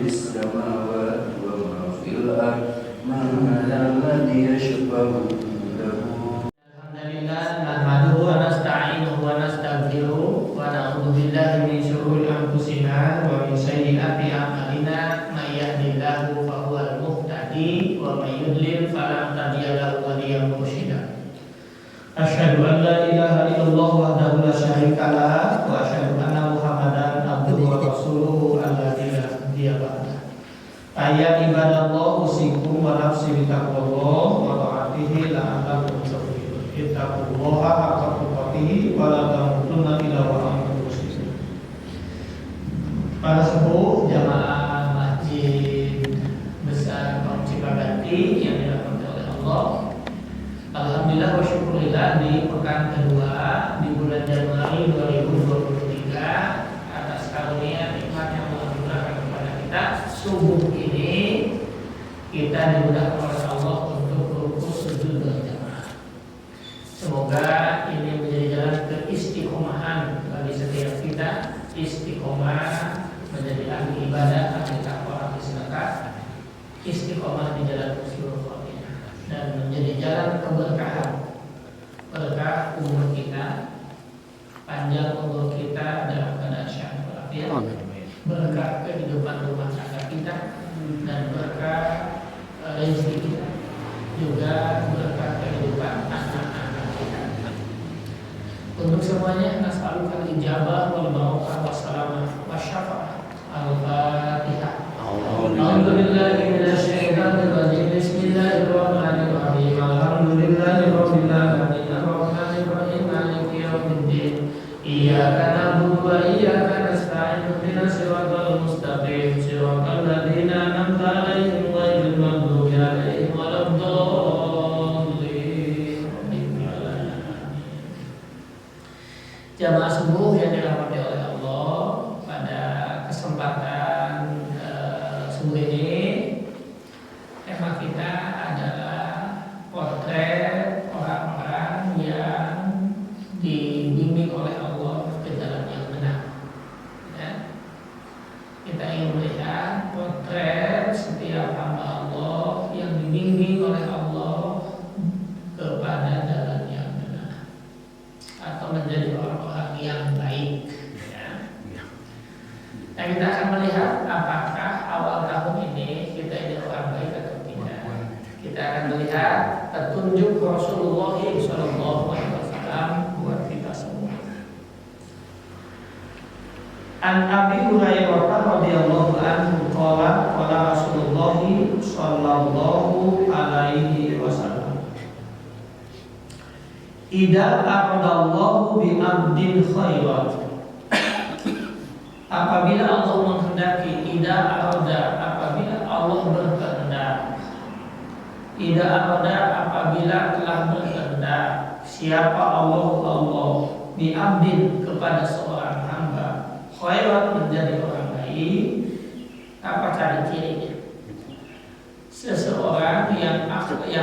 fis samawati wa ma fil ardi man alladhi yashfa'u lahu. Alhamdulillah nahmaduhu wa nasta'inuhu wa nastaghfiruh wa na'udzu billahi min shururi anfusina wa min sayyiati a'malina may yahdihillahu fa huwal muhtadi wa may yudlil fala hadiya lahu waliyyan mursyida. Asyhadu an la ilaha illallah wahdahu la syarika lah wa asyhadu anna Muhammadan abduhu wa rasuluhu alladzi la nabiyya ba'da. Ayat ibadallah usikum wa nafsi bitaqwallah wa ta'atihi la'allakum tuflihun. Ittaqullaha haqqa tuqatih wa la tamutunna illa wa antum muslimun. Para sepuh jamaah Masjid Besar Kaum Cipaganti yang dirahmati oleh Allah. Alhamdulillah wa syukurillah di pekan kedua di bulan Januari 2023 atas karunia nikmat yang Allah berikan kepada kita, subuh ini kita dimudahkan oleh Allah untuk rukuk sujud berjamaah. Semoga ini menjadi jalan keistiqomahan bagi setiap kita, istiqomah menjadi ahli ibadah, ahli takwa, ahli sedekah, istiqomah di jalan husnul khotimah dan menjadi jalan keberkahan, berkah umur kita, panjang umur kita dalam keadaan sehat walafiat, berkah kehidupan rumah tangga kita dan berkah rezeki kita, juga berkah kehidupan anak-anak kita. Untuk semuanya nas'alukal ijabah wal barakah wassalamah wasyafa'ah. Al-Fatihah. A'udzubillahi minasyaitonir rajim. Bismillahirrahmanirrahim. Alhamdulillahirabbil alamin. Arrahmanir rahim. Maliki yaumiddin. Iyyaka na'budu wa iyyaka nasta'in. Ihdinas siratal mustaqim. Siratal ladzina an'amta 'alaihim ghairil maghdubi 'alaihim waladdallin. Jamaah subuh yang dirahmati oleh Allah, pada kesempatan subuh ini tema kita adalah potret orang-orang yang dibimbing oleh Allah ke jalan yang benar. Ya. Kita ingin melihat potret setiap hamba Allah yang dibimbing oleh Allah kepada jalan yang benar atau menjadi orang-orang yang baik. Nah, kita akan melihat apakah awal tahun ini kita ini orang baik atau tidak. Kita akan melihat petunjuk Rasulullah SAW buat kita semua. An Abi Hurairah radhiyallahu anhu qala qala Rasulullah sallallahu alaihi wasallam, idza aradallahu bi 'abdin khairan, apabila Allah menghendaki, apabila Allah berkehendak, apabila telah berkehendak, siapa Allah bi'abdin kepada seorang hamba, khairat menjadi orang baik, apa ciri-cirinya? Seseorang yang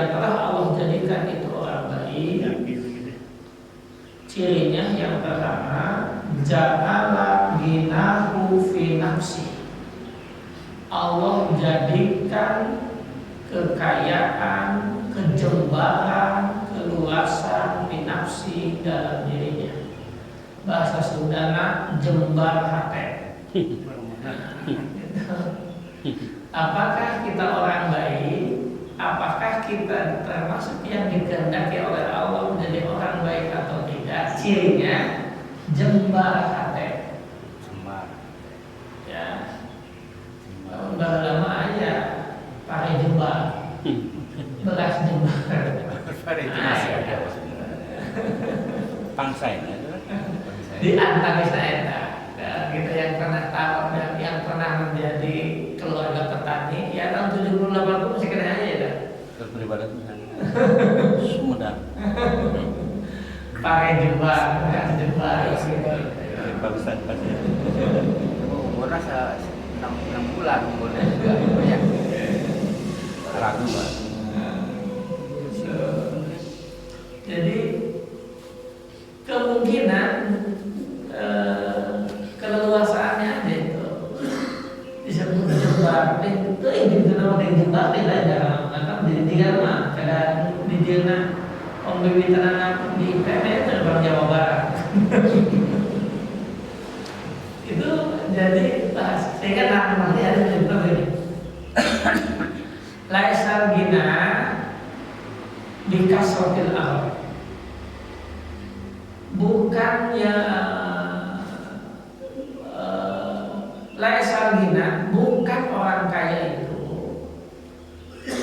telah Allah jadikan itu orang baik, cirinya yang pertama, ja'ala ginahu fi nafsi, Allah jadikan kekayaan, kejembaran, keluasan fi nafsi dalam dirinya. Bahasa Sundana jembar hati. Apakah kita orang baik? Apakah kita termasuk yang dikehendaki oleh Allah menjadi orang baik atau tidak? Cirinya jembar hati. Ya. Udah lama aja pakai jembar. Beras jembar. Pangsai. Di antara saya kita yang pernah tahu dan yang pernah menjadi keluarga petani, ya tahun 70-80 masih kena aja ya. Terus beribadah Tuhan. Sumedang. Pakai jembar. Bagusan pasti. Umurnya 6 bulan umurnya juga banyak. Ragu Pak. Jadi kemungkinan keleluasaannya ada itu disebut jembar. jembar itu nama jembar tidak ada atau di tiga mah kada di jena pembibitan di IPB terbang Jawa Barat. Itu jadi bahas sehingga nanti ada contoh ini laisal gina bikasrotil awal bukannya laisal gina bukan orang kaya itu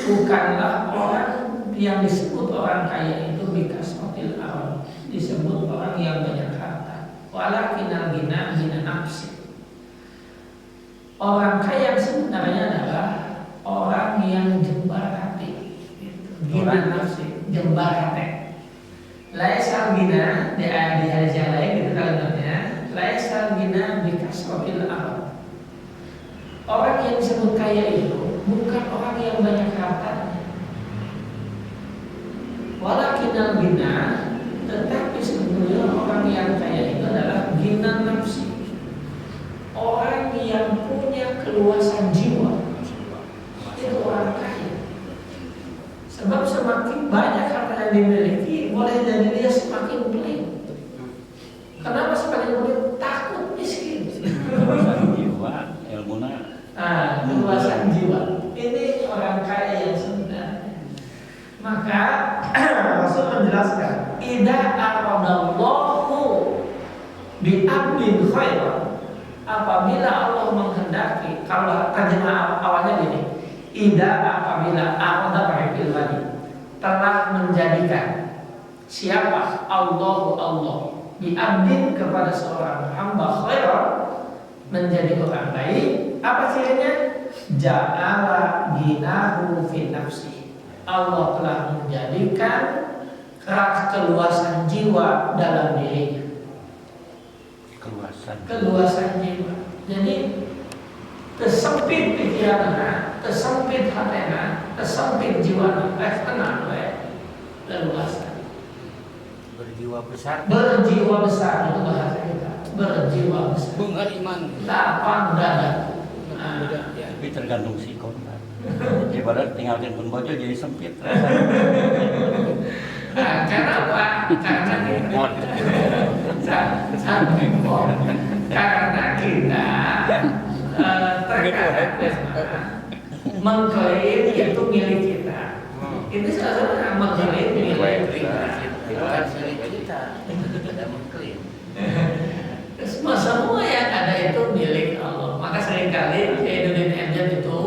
bukanlah orang yang disebut orang kaya itu bikasrotil awal disebut orang yang banyak harta walakinal gina nafsi. Orang kaya sebenarnya adalah orang yang jembar hati, gina nafsi, jembar hati. Laisal gina di hadis yang lain itu kalimatnya, laisal gina bikasrotil awal. Orang yang disebut kaya itu bukan orang yang banyak hartanya. Walakinal gina, tetapi sebetulnya orang yang kaya itu adalah gina nafsi. Orang yang punya keluasan jiwa itu orang kaya. Sebab semakin banyak harta yang dimiliki, boleh jadi dia semakin pelit. Kenapa semakin pelit? Takut miskin. Keluasan jiwa, ilmunya. Keluasan jiwa. Ini orang kaya yang sebenarnya. Maka Rasul menjelaskan, idza aradallahu bi abdin khairan. Apabila Allah menghendaki, kalau terjemah awalnya gini, apabila Allah pakai lagi telah menjadikan siapa Allah diabdin kepada seorang hamba khairan menjadi orang baik, apa cirinya? Ja'ala ginahu fi nafsi. Allah telah menjadikan keluasan jiwa dalam dirinya. Keluasan jiwa. Jadi kesempit pikiranna, kesempit hatena, kesempit jiwana, tenang leluasa. Berjiwa besar. Berjiwa besar itu bahasa kita. Berjiwa besar. Bunga iman. Lapang dada. Tapi tergantung sikon. Ibarat tinggalkan pun bocor jadi sempit. Karena apa? Karena karena kita terkadang mengklaim itu milik kita. Itu salah mengklaim milik kita. Tidak mengklaim. Semua yang ada itu milik Allah. Maka seringkali Edunin Engine itu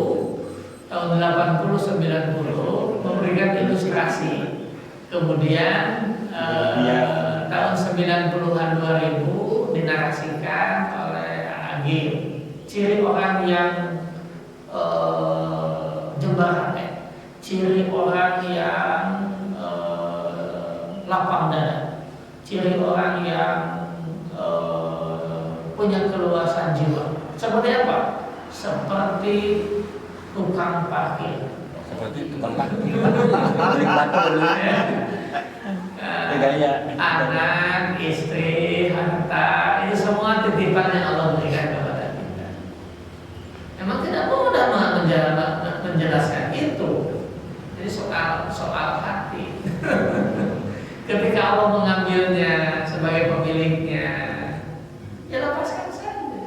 tahun 80-90 memberikan ilustrasi. Kemudian tahun 90-an 2000 dinarasikan oleh Agim. Ciri orang yang jembar hati, ciri orang yang lapang dada, ciri orang yang punya keluasan jiwa. Seperti apa? Seperti tukang parkir. Seperti tukang parkir. Gaya. Anak, istri, harta, itu semua titipan yang Allah berikan kepada kita. Memang tidak mudah menjelaskan itu. Jadi soal hati. Ketika Allah mengambilnya sebagai pemiliknya, ya lepaskan saja.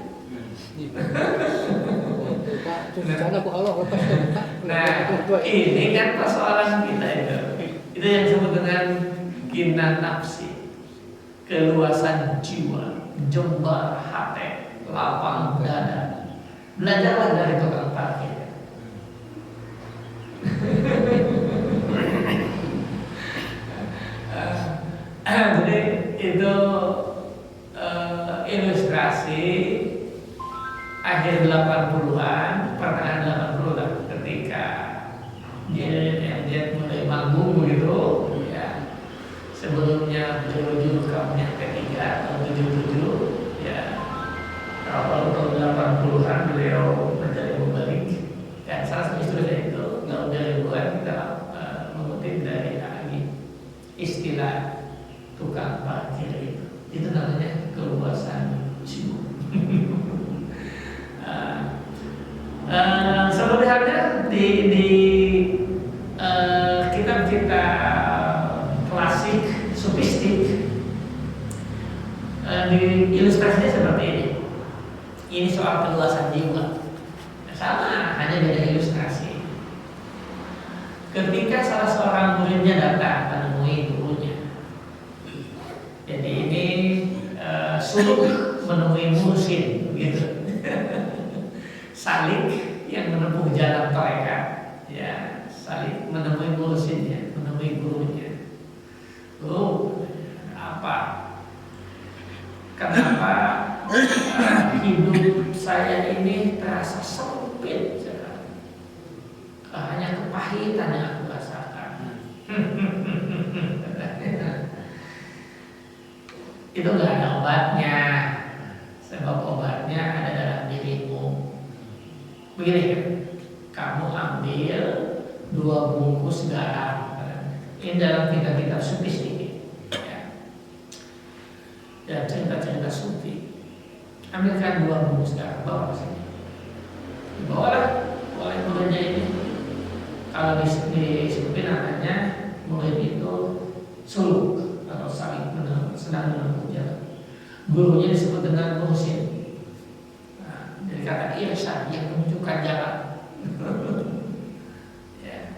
Nah, ini kan persoalan kita itu. Itu yang disebut dengan gina nafsi, keluasan jiwa, jembar hati, lapang dada. Belajarlah dari tukang parkir. Jadi itu ilustrasi akhir 80-an, pertengahan 80-an ketika dia mulai manggung begitu ya. Sebelumnya judul kamunya ketiga tahun 77 ya. Awal tahun 80-an beliau menjadi mubalik dan salah satu istilah itu nggak dari bukan kita mengutip dari Agi istilah tukang parkir itu namanya keluasan jiwa. Sebenarnya di kitab-kitab klasik sufistik di ilustrasinya seperti ini. Ini soal keluasan jiwa. Sama, hanya beda ilustrasi. Ketika salah seorang muridnya datang menemui gurunya, jadi ini suluk menemui mursyid, gitu. Salik yang menempuh jalan tarekat, ya, salik menemui mursyidnya, menemui gurunya. Guru, kenapa hidup saya ini terasa sempit sekali? Hanya kepahitan yang aku rasakan. Itu nggak ada obatnya, sebab obatnya ada dalam dirimu. Begini kan, kamu ambil 2 bungkus garam. Ini dalam kitab-kitab sufistik, ya, cerita-cerita sufi. Ambilkan 2 bungkus garam, bawa ke sini. Dibawalah oleh muridnya ini. Kalau di sufi namanya murid itu suluk atau salik, sedang menempuh jalan. Gurunya disebut dengan mursyid. Nah, dari kata irsyad yang menunjukkan jalan. Ya.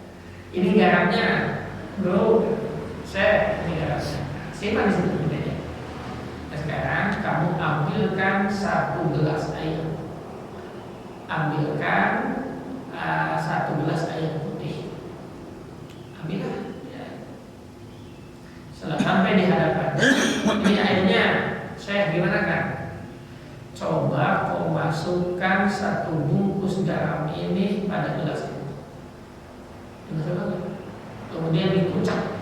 Ini garamnya, bro. Ini garamnya. Simpan di situ meja. Nah, sekarang kamu ambilkan 1 gelas air. Ambilkan 1 gelas air putih. Ambillah. Setelah sampai di hadapan, ini airnya, saya gimana kan? Coba kau masukkan 1 bungkus garam ini pada gelas itu. Kemudian dikucak.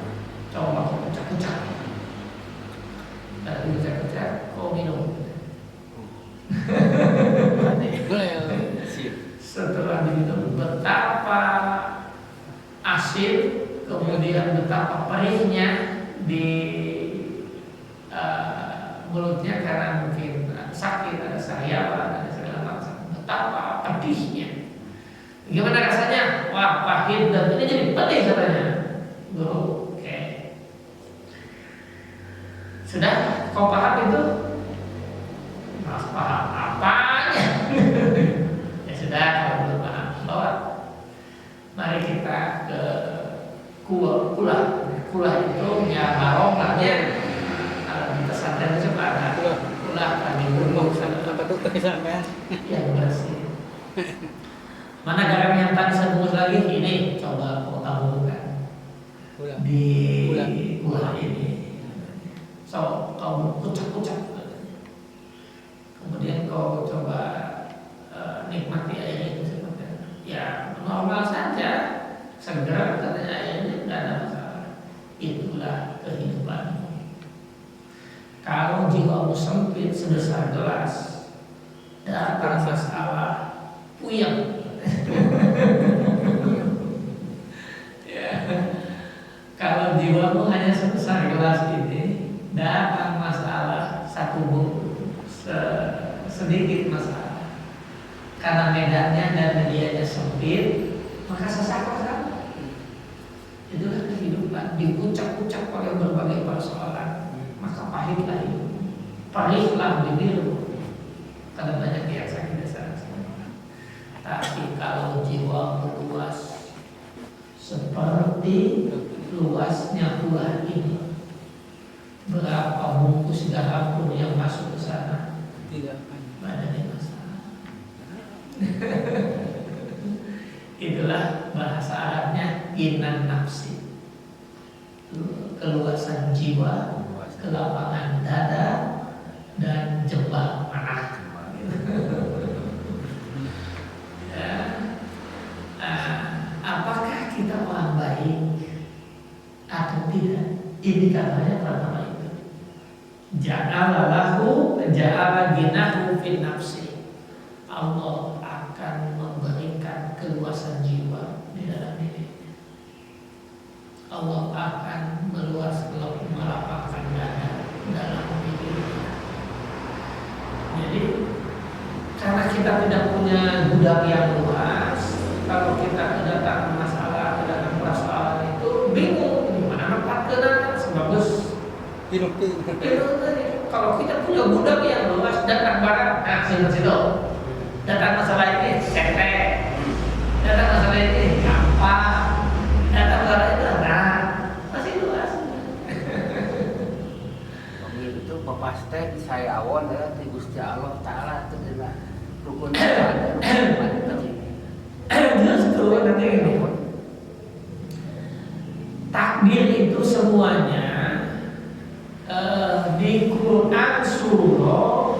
Coba kau kucak-kucak. Lalu kucak-kucak, kau minum. Setelah diminum, betapa asin, kemudian betapa perihnya di mulutnya karena mungkin sakit, ada sariawan, ada segala macam. Betapa pedihnya. Gimana rasanya? Wah, pahit dan ini jadi pedih katanya. Bro, oke. Sudah, kau paham itu? Mas paham apanya? Ya sudah, kalau belum paham, bawa. Mari kita ke kulah. Kulah itu ya barokahnya. Kalau di pesantren itu ada kulah kami burung Apa tuh kesampean? yang bersih. Mana garam yang tadi sebungkus lagi? Ini coba kau taburkan di kulah ini. So kau kucak-kucak. Kemudian kau coba nikmati air itu seperti ya normal saja, segar katanya airnya tidak ada masalah. Itulah kehidupan. Kalau jiwamu sempit sebesar gelas, datang masalah, puyeng. Ya. Kalau jiwamu hanya sebesar gelas ini, datang masalah 1 bungkus, sedikit masalah. Karena medannya dan medianya sempit, maka sesak masalah. Itulah kehidupan, dipuncak-puncak oleh berbagai persoalan, maka pahitlah hidup, perihlah bibirmu, karena banyak yang sakit di sana. Tapi kalau jiwa luas seperti luasnya kulah ini, berapa bungkus garam pun yang masuk ke sana tidak ada masalah. Itulah bahasa Arabnya ginan nafsi, keluasan jiwa, kelapangan dada, dan jebak manah. Ya. Apakah kita orang baik atau tidak? Indikatornya pertama itu. Ja'ala ginahu fin nafsi. Allah akan memberikan keluasan jiwa di dalam diri. Allah akan melapangkan dada dalam diri. Jadi karena kita tidak punya gudang yang luas, Kalau kita punya budak yang luas datang barang, nah situ. Datang masalah ini cetek, datang masalah ini gampang, datang masalah itu nah masih luas. Mobil itu pepastek saya awon ya ti Gusti Allah Taala itu adalah rukun ada tadi. Justru nanti ini takdir itu semuanya di Quran surah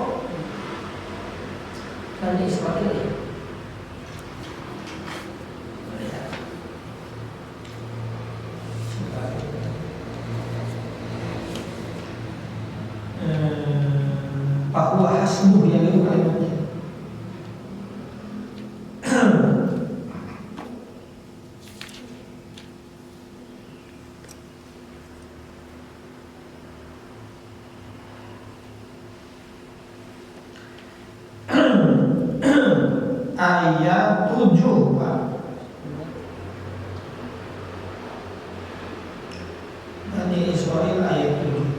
Bani Israil ya. Bahwa hasbuh yang itu kalimatnya. Ayat 7 Pak. Bani Israil ayat 7.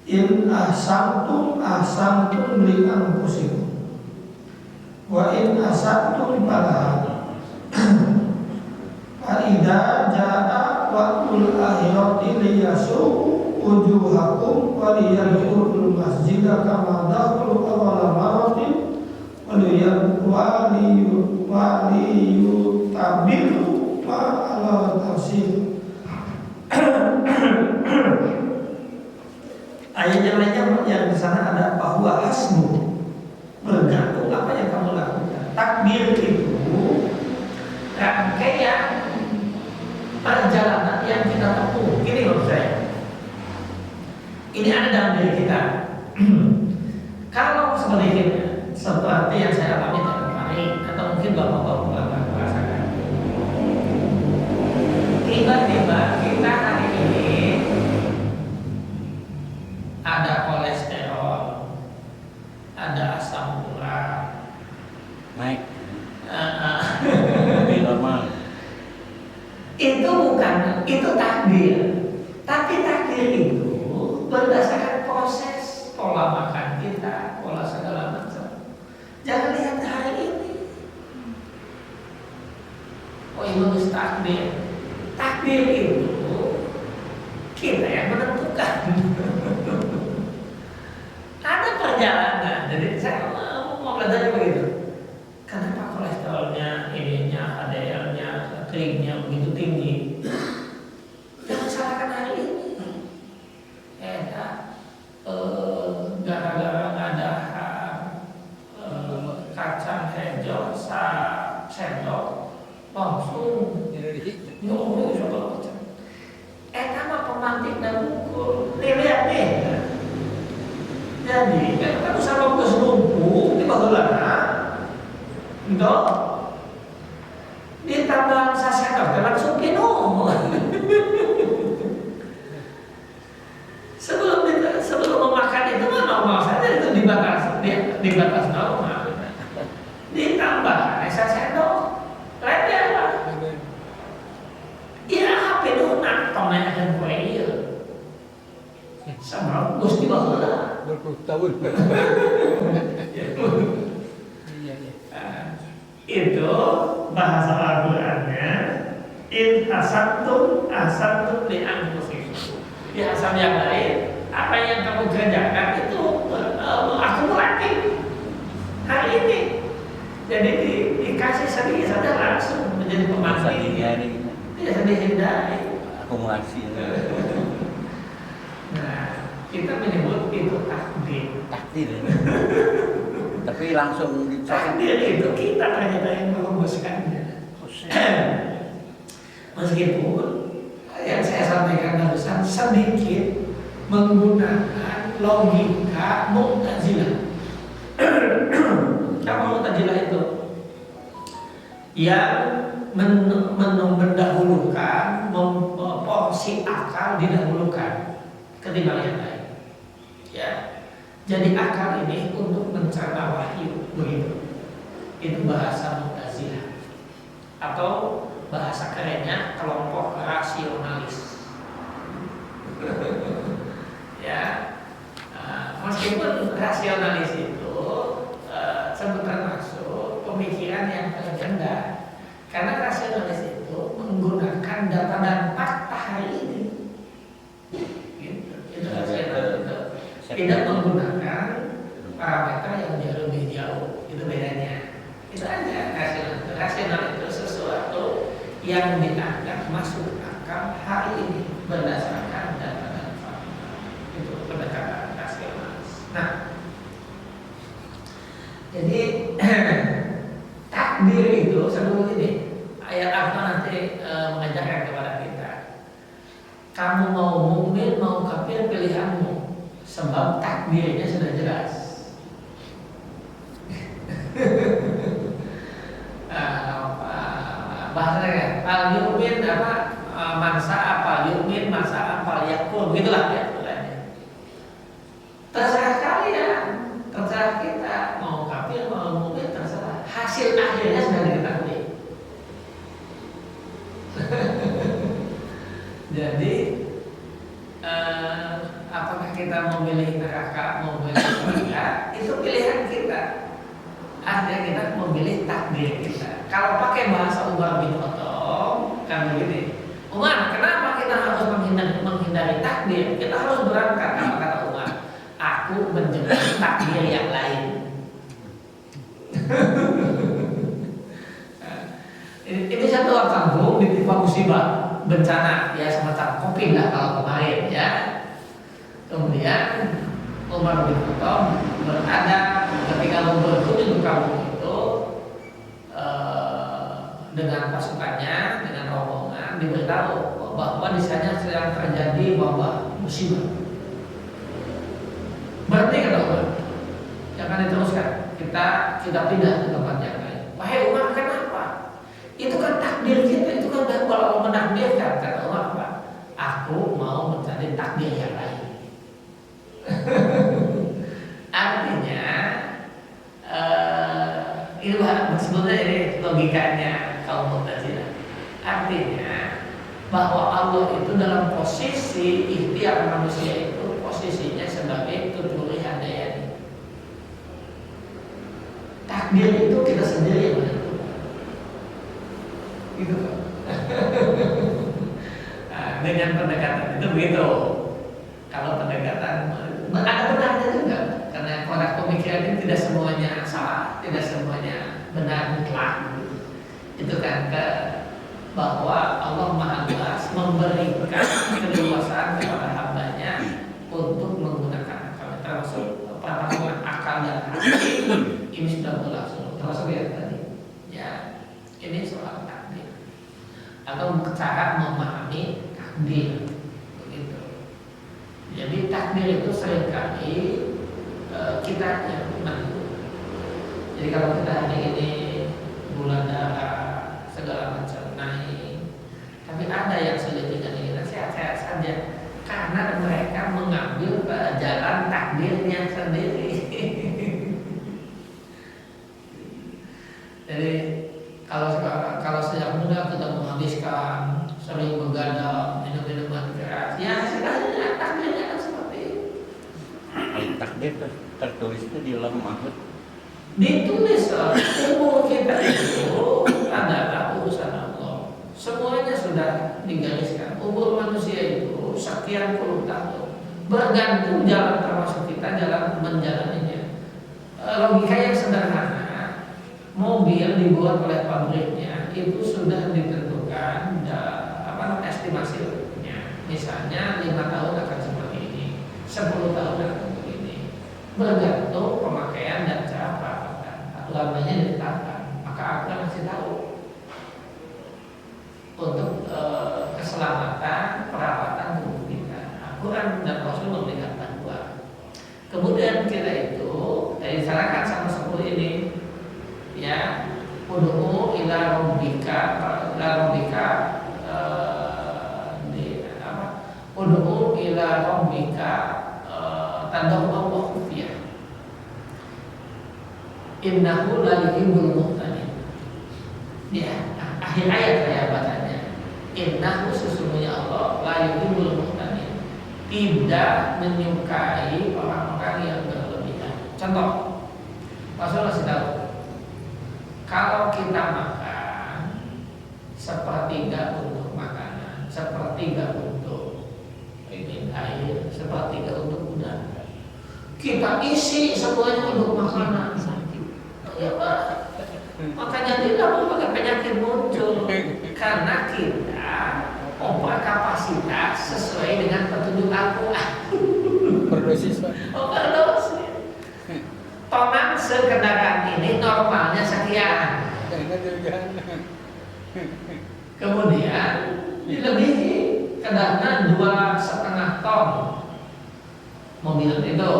In ahsantum li anfusikum wa in asatum falaha fa idza jaa waqtul akhirati liyasu wujuhakum wa liyadkhulul masjida kama dakhalu awwala maratin wa liyutabiru ma ala tafsir. Ayat yang lainnya yang di sana ada bahwa hasmu, bergantung apa yang kamu lakukan. Takbir itu rangkaian perjalanan yang kita tempuh. Ini menurut saya. Ini ada dalam diri kita. Kalau sebaliknya, seperti yang saya alami tadi kemarin, atau mungkin bapak-bapak merasakan, tiba-tiba kita hari ini ada kolesterol, ada asam urat, naik. Lebih normal. Itu takdir. Tapi takdir itu berdasarkan proses pola makan kita, pola segala macam. Jangan lihat hari ini. Oh itu takdir. Takdir itu kita yang menentukan. Ada perjalanan. Jadi saya mau belajar begitu. Kenapa kolesterolnya, ininya, HDL-nya, trigliserida begitu tinggi? Jangan salahkan hari ini. Gara-gara ada kacang hijau sendok langsung nyuruh segala macam. Mah pemantik dan mukul. Lihat nih. Jadi kan sama gue selumpuh di bagelana. Itu ditambah sasendok langsung minum. Sebelum memakan itu mah normal saja, itu dibatas normal. Ditambah sasendok lainnya apa? Ya HP itu tongnya akan kue iya. Sama Gusti baheula. Berpuluh-tahun. Itu bahasa Al-Qur'annya in hasantum li anfusikum. Di asal yang lain, apa yang kamu kerjakan itu akumulatif hari ini. Jadi dikasih sedikit saja langsung menjadi pemantik. Tidak dihindari. Akumulasi. Nah, kita menyebut itu takdir. Takdir. Tapi langsung Takdir itu kita ternyata yang merumuskannya. Meskipun yang saya sampaikan barusan sedikit menggunakan logika Mu'tazilah. Apa Mu'tazilah itu? Yang mendahulukan porsi akal didahulukan ketimbang yang lain. Ya. Jadi akal ini untuk mencerna wahyu begitu. Itu bahasa Mu'tazilah. Atau bahasa kerennya kelompok rasionalis. Ya, meskipun rasionalis itu termasuk pemikiran yang paling rendah, karena rasionalis itu menggunakan data dan fakta hari ini. Itu rasionalis itu tidak menggunakan parameter yang jauh lebih jauh. Itu bedanya. Itu aja rasional. Rasional itu sesuatu yang dianggap masuk akal hari ini berdasarkan data dan fakta. Itu pendekatan rasionalis. Nah, jadi takdir itu sebelum ini ayat apa nanti mengajarkan kepada kita. Kamu mau mukmin mau kafir pilihanmu, sebab takdirnya sudah jelas. Bahasanya al yu'min apa mansa apa yu'min mansa apa yakul begitulah ya bilangnya. Terserah kalian, terserah kita mau kafir mau mukmin terserah. Hasil akhirnya sudah diketahui. Jadi apakah kita memilih neraka mau memilih surga itu pilihan kita. Artinya kita memilih takdir kita. Kalau pakai bahasa Umar bin Khattab kan begini, Umar, kenapa kita harus menghindari takdir? Kita harus berangkat. Apa kata Umar? Aku menjemput takdir yang lain. Ini satu orang kampung ditimpa musibah bencana ya semacam COVID lah kalau kemarin ya. Kemudian Umar bin Khattab berada ketika berkunjung ke kampung itu dengan pasukannya, dengan rombongan diberitahu bahwa di sana sedang terjadi wabah musibah. Berarti kata Umar, jangan diteruskan. Kita pindah ke tempat yang lain. Wahai Umar, kenapa? Itu kan takdir kita, itu kan kalau menakdirkan. Kata Umar apa? Aku mau mencari takdir yang lain. Artinya ini sebetulnya ini logikanya kaum Mu'tazilah. Artinya bahwa Allah itu dalam posisi ikhtiar manusia itu posisinya sebagai tuturi hadayani. Takdir itu kita sendiri yang menentukan. Gitu kan? Nah, dengan pendekatan itu begitu. Kalau pendekatan ada benarnya juga, karena konteks pemikiran ini tidak semuanya salah, tidak semuanya benar mutlak. Itu kan bahwa Allah Maha Luas memberikan keluasan kepada hambanya untuk menggunakan akal, termasuk pertarungan akal dan hati. Ini sudah berlangsung, termasuk yang tadi. Ya, ini soal takdir atau cara memahami takdir. Jadi takdir itu seringkali kita yang menentukan. Jadi kalau kita hari ini gula darah segala macam naik, tapi ada yang sulit dengan kita sehat-sehat saja karena mereka mengambil jalan takdirnya sendiri. Jadi kalau sejak muda kita menghabiskan sering begadang minum-minuman keras, ya sebenarnya takdirnya kan seperti itu. Takdir tertulis itu di dalam mahfud. Ditulis umur kita itu adalah urusan Allah. Semuanya sudah digariskan. Umur manusia itu sekian puluh tahun. Bergantung jalan termasuk kita jalan menjalaninya. Logika yang sederhana. Mobil dibuat oleh pabriknya itu sudah ditentukan estimasinya. Misalnya 5 tahun akan seperti ini, 10 tahun akan begini. Bergantung pemakaian dan cara perawatan. Lamanya ditetapkan, maka aku masih tahu untuk keselamatan perawatan tubuh kita. Al-Quran dan Rasul memberikan panduan. Kemudian kita itu disarankan sama 10 ini, ya, ud'u ila rabbika, ud'u ila rabbika tadarruan wa khufyah. Innahu la yuhibbul mu'tadin. Ya, akhir ayat saya baca Innahu sesungguhnya Allah la yuhibbul muhtadin, tidak menyukai orang-orang yang berlebihan. Contoh, Rasulullah kasih tahu, kalau kita makan sepertiga untuk makanan, sepertiga untuk air, sepertiga untuk udara, kita isi semuanya untuk makanan. Ya Pak, makanya tidak mau pakai penyakit muncul karena kita overkapasitas sesuai dengan petunjuk Al-Quran. Overdosis, Pak. Overdosis. Tonan sekendaraan ini normalnya sekian. Kemudian dilebihi karena 2,5 ton mobil itu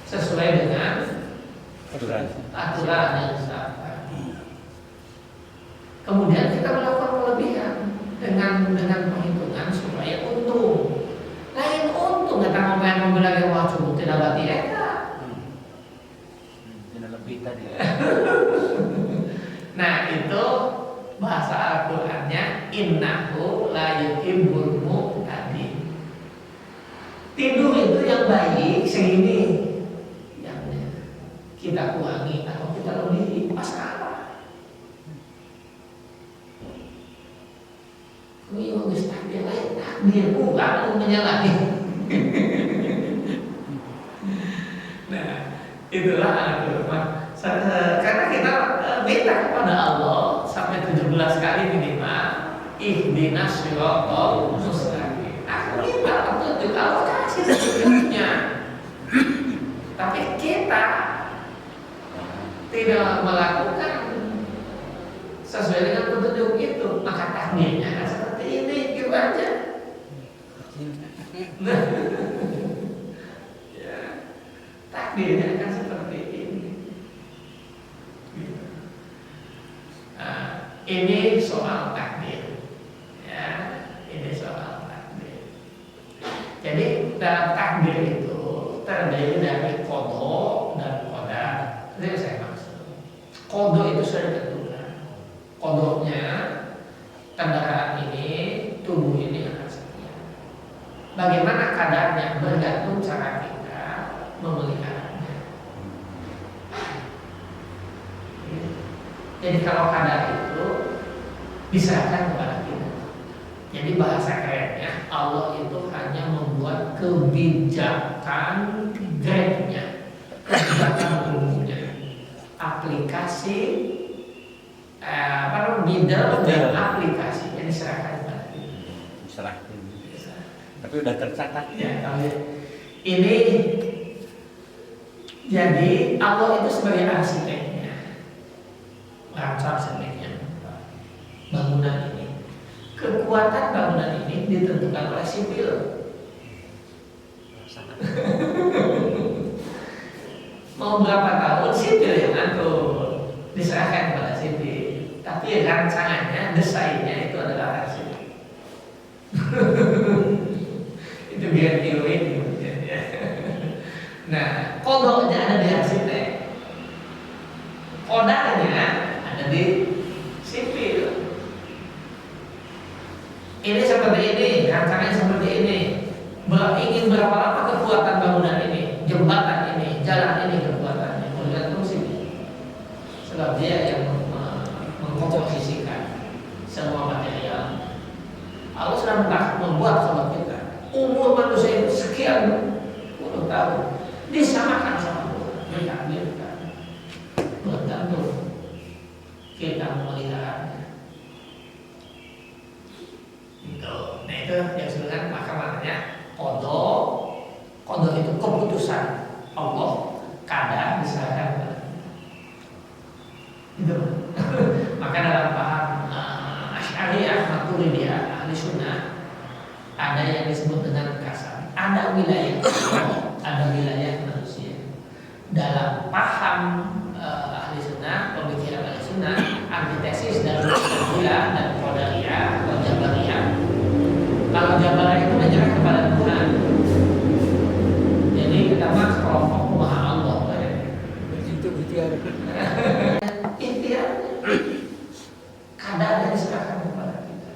sesuai dengan aturan yang disahkan. Kemudian kita melakukan kelebihan dengan perhitungan supaya untung. Lain untung kita mau main mobil lagi wah cukup tidak berarti Tidak lebih tadi. Nah itu bahasa Al-Qur'annya innahu la yuhibbul mu'tadin. Tidur itu yang baik segini, yang kita kurangi atau kita lebihi masalah. Ini bagus takdir lain, takdir kurang menyalahi. Nah itulah Al-Qur'an. Karena kita minta kepada Allah sampai 17 kali minimal ihdinas siratal mustaqim. Aku minta petunjuk Allah kasih petunjuknya. Tapi kita tidak melakukan sesuai dengan petunjuk itu, maka takdirnya seperti ini, gitu aja. Nah, ya, takdirnya akan seperti ini. Nah, ini soal takdir, ya, ini soal takdir. Jadi dalam takdir itu terdiri dari qada dan qadar. Itu yang saya maksud. Qada itu sudah ditentukan. Qadanya kendaraan ini, tubuh ini akan sekian. Bagaimana kadarnya bergantung cara kita memeliharanya. Jadi kalau kadar itu diserahkan kepada kita. Jadi bahasa kerennya Allah itu hanya membuat kebijakan grade-nya, kebijakan umumnya, aplikasi middle dan aplikasi yang diserahkan kepada kita. Diserahkan. Tapi udah tercatat. Ya, ini jadi Allah itu sebagai arsiteknya, rancang arsiteknya bangunan ini. Kekuatan bangunan ini ditentukan oleh sipil. Mau berapa tahun sipil yang ngatur, diserahkan kepada sipil. Tapi rancangannya, desainnya itu adalah arsitek. Itu biar teori. Nah, kodoknya ada di arsitek, kodarnya ada di sipil. Ini seperti ini, rancangannya seperti ini. Ingin berapa lama kekuatan bangunan ini, jembatan ini, jalan ini kekuatannya, tergantung sipil. Sebab dia yang mengkomposisikan semua material. Allah sudah membuat sama kita. Umur manusia itu sekian puluh tahun. Disamakan sama Tuhan, ditakdirkan. Bergantung kita memeliharanya. Gitu. Nah itu yang sebenarnya maka maknanya qada itu keputusan Allah, kadar diserahkan kepada kita. Gitu. Maka dalam paham Asy'ariyah, Maturidiyah, Ahli Sunnah ada yang disebut dengan kasar. Ada wilayah Allah, ada wilayah manusia. Dalam paham Ahli Sunnah, pemikiran Ahli Sunnah, antitesis dari Mu'tazilah dan Qadariyah atau Jabariyah. Kalau Jabariyah itu menyerah kepada Tuhan. Jadi kita mas kelompok Maha Allah. Itu ikhtiar. Ikhtiar. Kadar yang diserahkan kepada kita.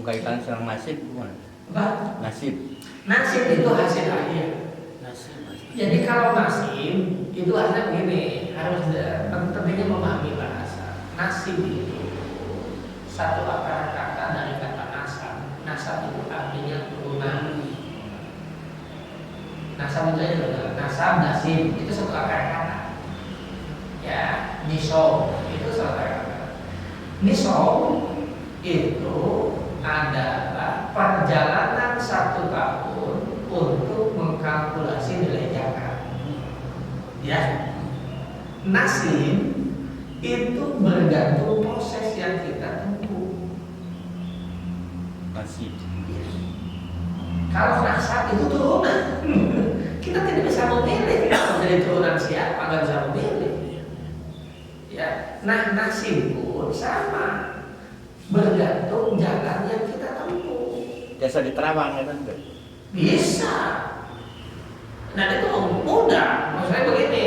kaitan sama nasib gimana? Apa? Nasib. Nasib itu hasil akhir. Nasib. Jadi kalau nasib itu artinya begini, harus pentingnya memahami bahasa. Nasib itu satu akar kata dari kata nasab. Nasab itu artinya turunan. Nasab itu adalah nasib itu satu akar kata. Ya, nisob itu satu akar kata. Nisob itu adalah perjalanan 1 tahun untuk mengkalkulasi nilai zakat. Ya, nasib itu bergantung proses yang kita tempuh. Nasib. Kalau nasab itu turunan, kita tidak bisa memilih dari turunan siapa, nggak bisa memilih. Ya, nah nasib pun sama, bergantung jalan yang kita tempuh. Biasa diterawang ya kan? Bisa. Nah itu mudah. Maksudnya begini.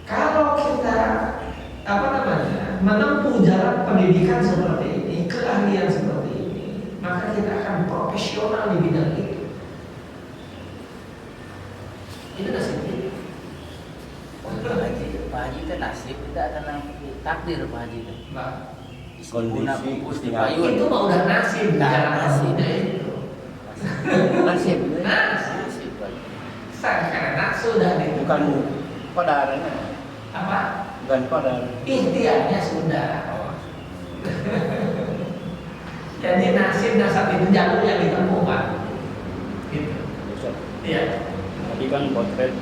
Kalau kita menempuh jalan pendidikan seperti ini, keahlian seperti ini, maka kita akan profesional di bidang itu. Itu nasib kita. Pak Haji itu nasib, tidak ada takdir Pak Haji itu. Kondisi Itu mah udah nasib, jalan nasib itu. nasib. Nasib. Karena sudah Bukan qadarnya. apa? Bukan qadar. Ikhtiarnya sudah. Jadi nasab itu jalur yang ditempuh Pak. Gitu. Iya. Tadi kan potret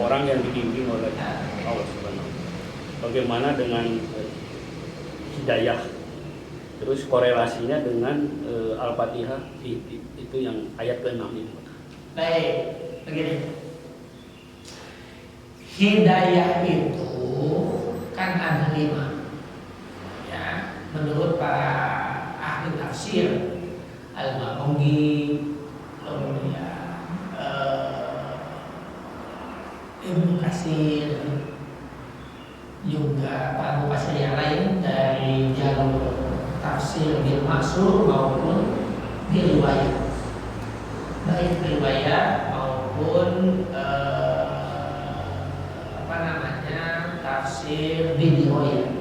orang yang dibimbing oleh Allah Subhanahu. Bagaimana dengan hidayah? Terus korelasinya dengan Al-Fatihah itu yang ayat ke-6 itu. Baik, begini. Hidayah itu kan ada 5. Ya, menurut para ahli tafsir, Al-Maghribi, kemudian Ibnu Katsir, juga para mufassir yang lain dari jalur tafsir bil maksur maupun bil riwayat, baik riwayat maupun tafsir bil riwayat.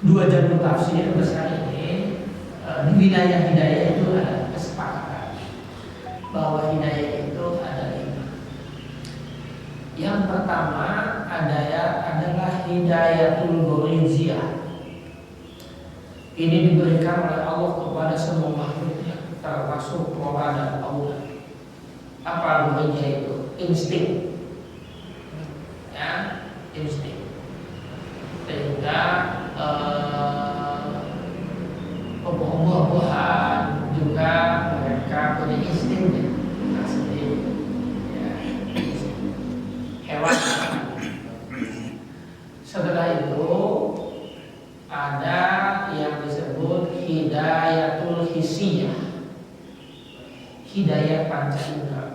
2 jalur tafsir besar ini di wilayah hidayah itu ada kesepakatan bahwa hidayah itu ada 5. Yang pertama adalah hidayatul ghoriziyah. Ini diberikan oleh Allah kepada semua makhluknya, termasuk roha dan Allah. Apa ghoriziyah itu? Insting. Ya, insting. Sehingga buah-buahan juga mereka punya instingnya sendiri. Ya, hewan. Setelah itu ada yang disebut hidayatul hissiyah, hidayah panca indera,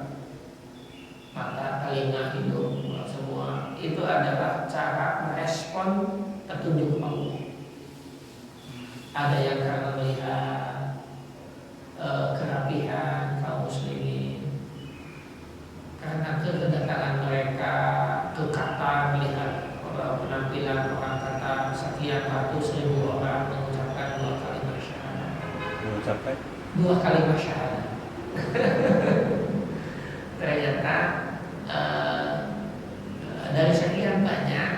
mata, telinga, hidung, semua itu adalah cara merespon petunjuk Allah. Ada yang karena melihat kerapihan kaum muslimin, karena kedatangan mereka ke Qatar melihat penampilan orang Qatar sekian ratus ribu orang mengucapkan 2 kalimat syahadat. Mengucapkan 2 kalimat syahadat. Ternyata dari sekian banyak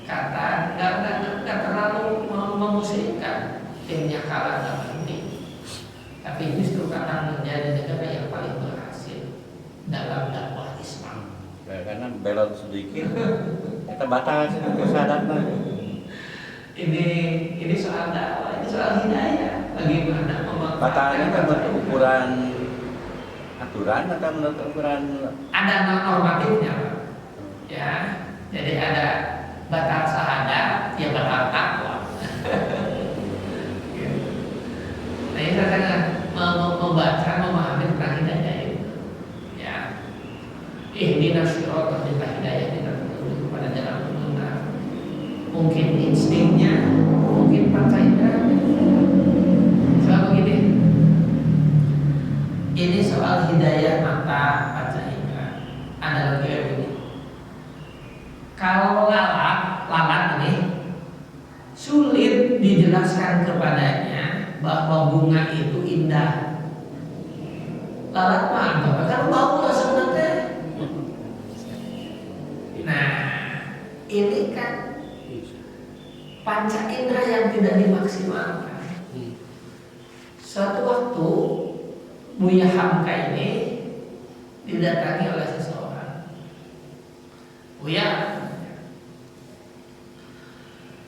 kata nggak terlalu memusikkan, timnya kalah nggak penting, tapi justru Qatar menjadi negara yang paling berhasil dalam dakwah Islam. Karena belok sedikit kita batas kesadaran. Ini soal dakwah, ini soal hidayah. Bagaimana Batasnya kan menurut ukuran aturan atau menurut ukuran ada normatifnya, Pak. Ya, jadi ada batal syahadat, ya batal takwa. Nah, ini saya membaca, memahami tentang hidayah itu. Ya, ihdinas siratal mustaqim, hidayah kita menuju kepada jalan yang benar. mungkin instingnya, mungkin panca inderanya. Soal begini, ini soal hidayah mata panca indera. Analogi begini, kalau lalat ini sulit dijelaskan kepadanya bahwa bunga itu indah. Lalat mah kalau bau nggak sebenarnya. Nah, ini kan panca indera yang tidak dimaksimalkan. Suatu waktu Buya Hamka ini didatangi oleh seseorang. Buya,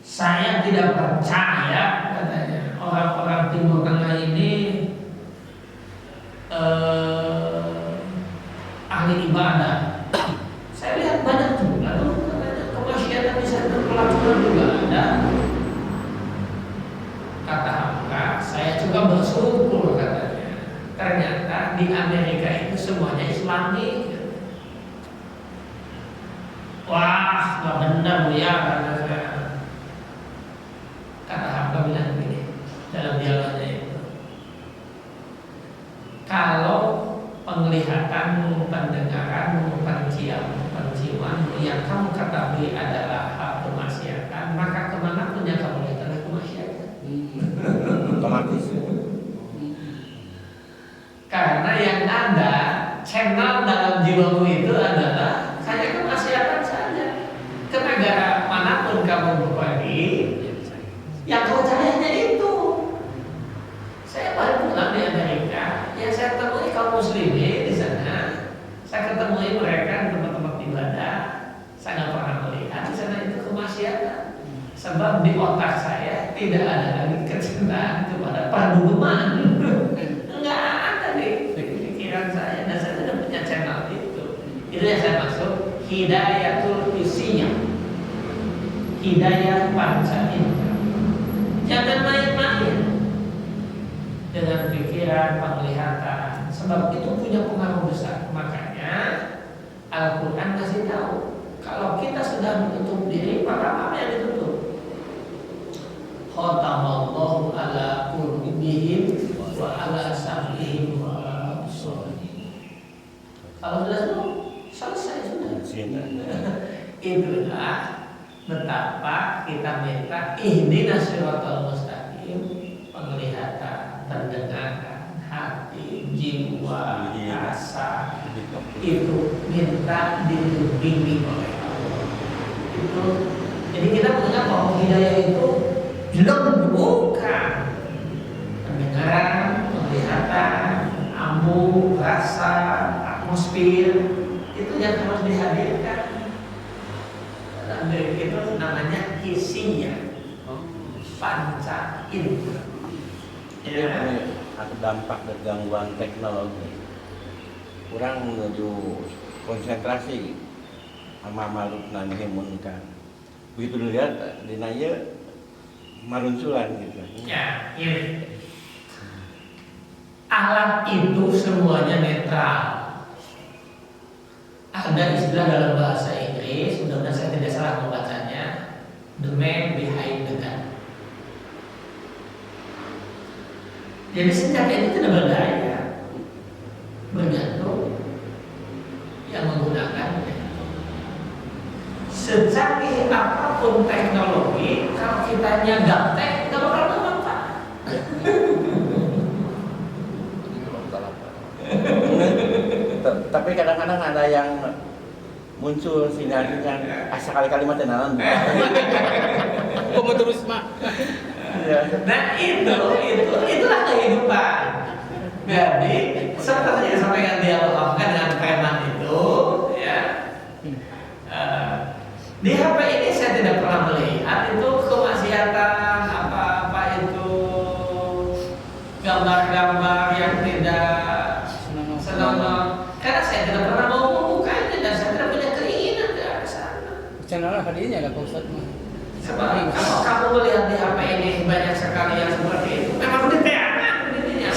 saya tidak percaya, katanya, orang-orang Timur Tengah ini ahli ibadah. Saya lihat banyak juga tuh, katanya, kemaksiatan di sana, pelacuran juga ada. Kata Hamka, saya juga bersyukur, katanya, ternyata di Amerika itu semuanya Islami. Wah, nggak benar ya, kata saya. Kata Hamka bilang begini dalam dialognya itu, kalau penglihatanmu, pendengaranmu, penciumanmu yang kamu ketahui adalah hal kemaksiatan, maka kemanapun yang kamu lihat adalah kemaksiatan. Otomatis. Karena yang ada channel dalam jiwamu itu adalah hanya kemaksiatan saja. Ke negara manapun kamu pergi, yang kau cahayanya itu. Saya baru pulang di Amerika, yang saya temui kaum muslimin di sana. Saya ketemui mereka di tempat-tempat ibadah. Saya nggak pernah melihat di sana itu kemaksiatan. Sebab di otak saya tidak ada lagi kecintaan kepada paduman. Enggak ada di pikiran saya, dan saya tidak punya channel itu. Itu yang saya maksud hidayatul isinya, hidayah panca indera. Jangan main-main dengan pikiran, penglihatan, sebab itu punya pengaruh besar. Makanya Al-Quran kasih tahu, kalau kita sudah menutup diri, maka apa yang ditutup? Khatamallahu ala qulubihim wa ala sam'ihim wa absarihim. Kalau sudah selesai sudah. Itulah betapa kita minta ihdinas siratal mustaqim, penglihatan, pendengaran, hati, jiwa, rasa, itu minta dibimbing oleh Allah. Itu jadi kita mengenal bahwa hidayah itu belum bukan pendengaran, penglihatan, ambu, rasa, atmosfer, itu yang harus dihadirkan. Dan itu namanya isinya panca indera. Ya, ada dampak dari gangguan teknologi. Kurang menuju konsentrasi sama makhluk nani munkar. Begitu dilihat dinaya marunsulan gitu. Ya, ini alat itu semuanya netral. Ada istilah dalam bahasa Inggris, mudah-mudahan saya tidak salah membacanya, the man behind the gun. Jadi senjata itu tidak berdaya, bergantung yang menggunakannya. Secanggih apapun teknologi, kalau kitanya gaptek, nggak bakal bermanfaat. Tapi kadang-kadang ada yang muncul sinyal yang sekali kalimat tenanan. Kamu terus mak. Nah itulah kehidupan. Jadi seperti yang sampaikan dialogkan dengan preman itu, ya. Di HP ini saya tidak pernah melihat itu kemaksiatan apa itu gambar-gambar yang tidak senonoh. Karena saya tidak pernah mau membukanya dan saya tidak punya keinginan ke arah sana. Channel hadiahnya ada Pak Ustadz mah. Sebab kalau kamu melihat di HP ini banyak sekali yang seperti itu, memang udah teangan intinya.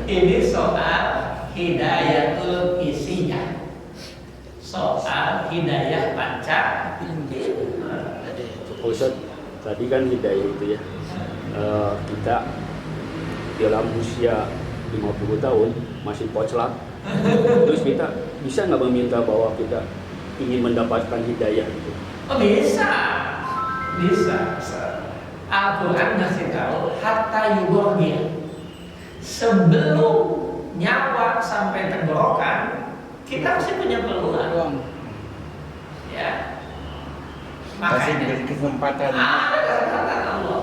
Ini soal hidayatul isinya, soal hidayah panca indera. Ustaz, tadi kan hidayah itu ya, kita dalam usia 50 tahun masih poclak, terus kita bisa nggak meminta bahwa kita ingin mendapatkan hidayah gitu? Oh bisa. Al-Quran ngasih tahu hatta yuborgir, sebelum nyawa sampai tenggorokan kita mesti punya peluang. Ya. Masih Makanya diberi kesempatan. ada kesempatan Allah.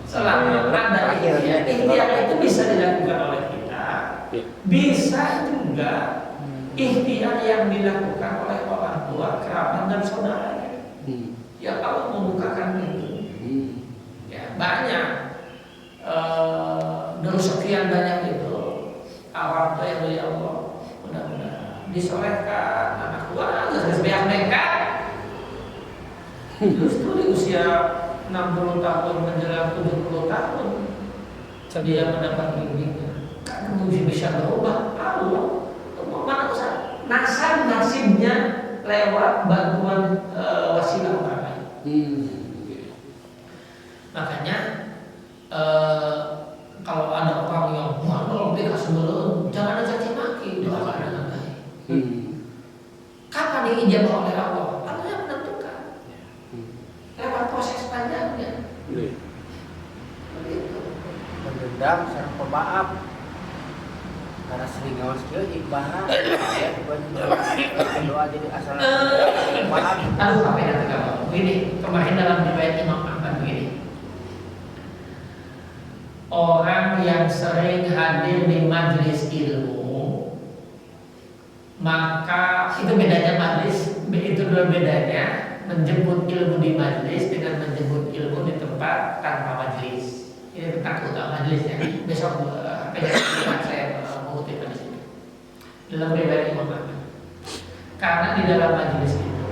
Selama ada ikhtiar itu bisa dilakukan oleh kita, bisa juga ikhtiar yang dilakukan oleh orang tua, kerabat dan saudaranya. Ya Allah membukakan pintu. Ya banyak. Dari sekian banyak itu awal yang dari Allah, mudah-mudahan disolehkan anak tua terus banyak mereka. Justru di usia 60 tahun menjelang 70 tahun dia mendapat bimbingan. Kan mungkin bisa berubah. Allah mana usah nasibnya lewat bantuan wasilah orang lain. Makanya kalau ada orang yang lebih sebelum jangan ada caci maki, doakan dengan baik. Kapan diijabah oleh Allah? Allah yang menentukan. Lewat proses panjangnya. Begitu. Mendendam sareng pemaaf. Karena sering ngawas kieu ibarat ya doa jadi asal pemaaf. Aduh apa yang kamu? Begini, kemarin dalam riwayat Imam Ahmad begini. Orang yang sering hadir di majelis ilmu, maka itu bedanya majelis, itu dua bedanya menjemput ilmu di majelis dengan menjemput ilmu di tempat tanpa majelis. Ini tentang keutamaan majelisnya. Besok saya mengutip di sini. Dalam riwayat Imam Ahmad. Karena di dalam majelis itu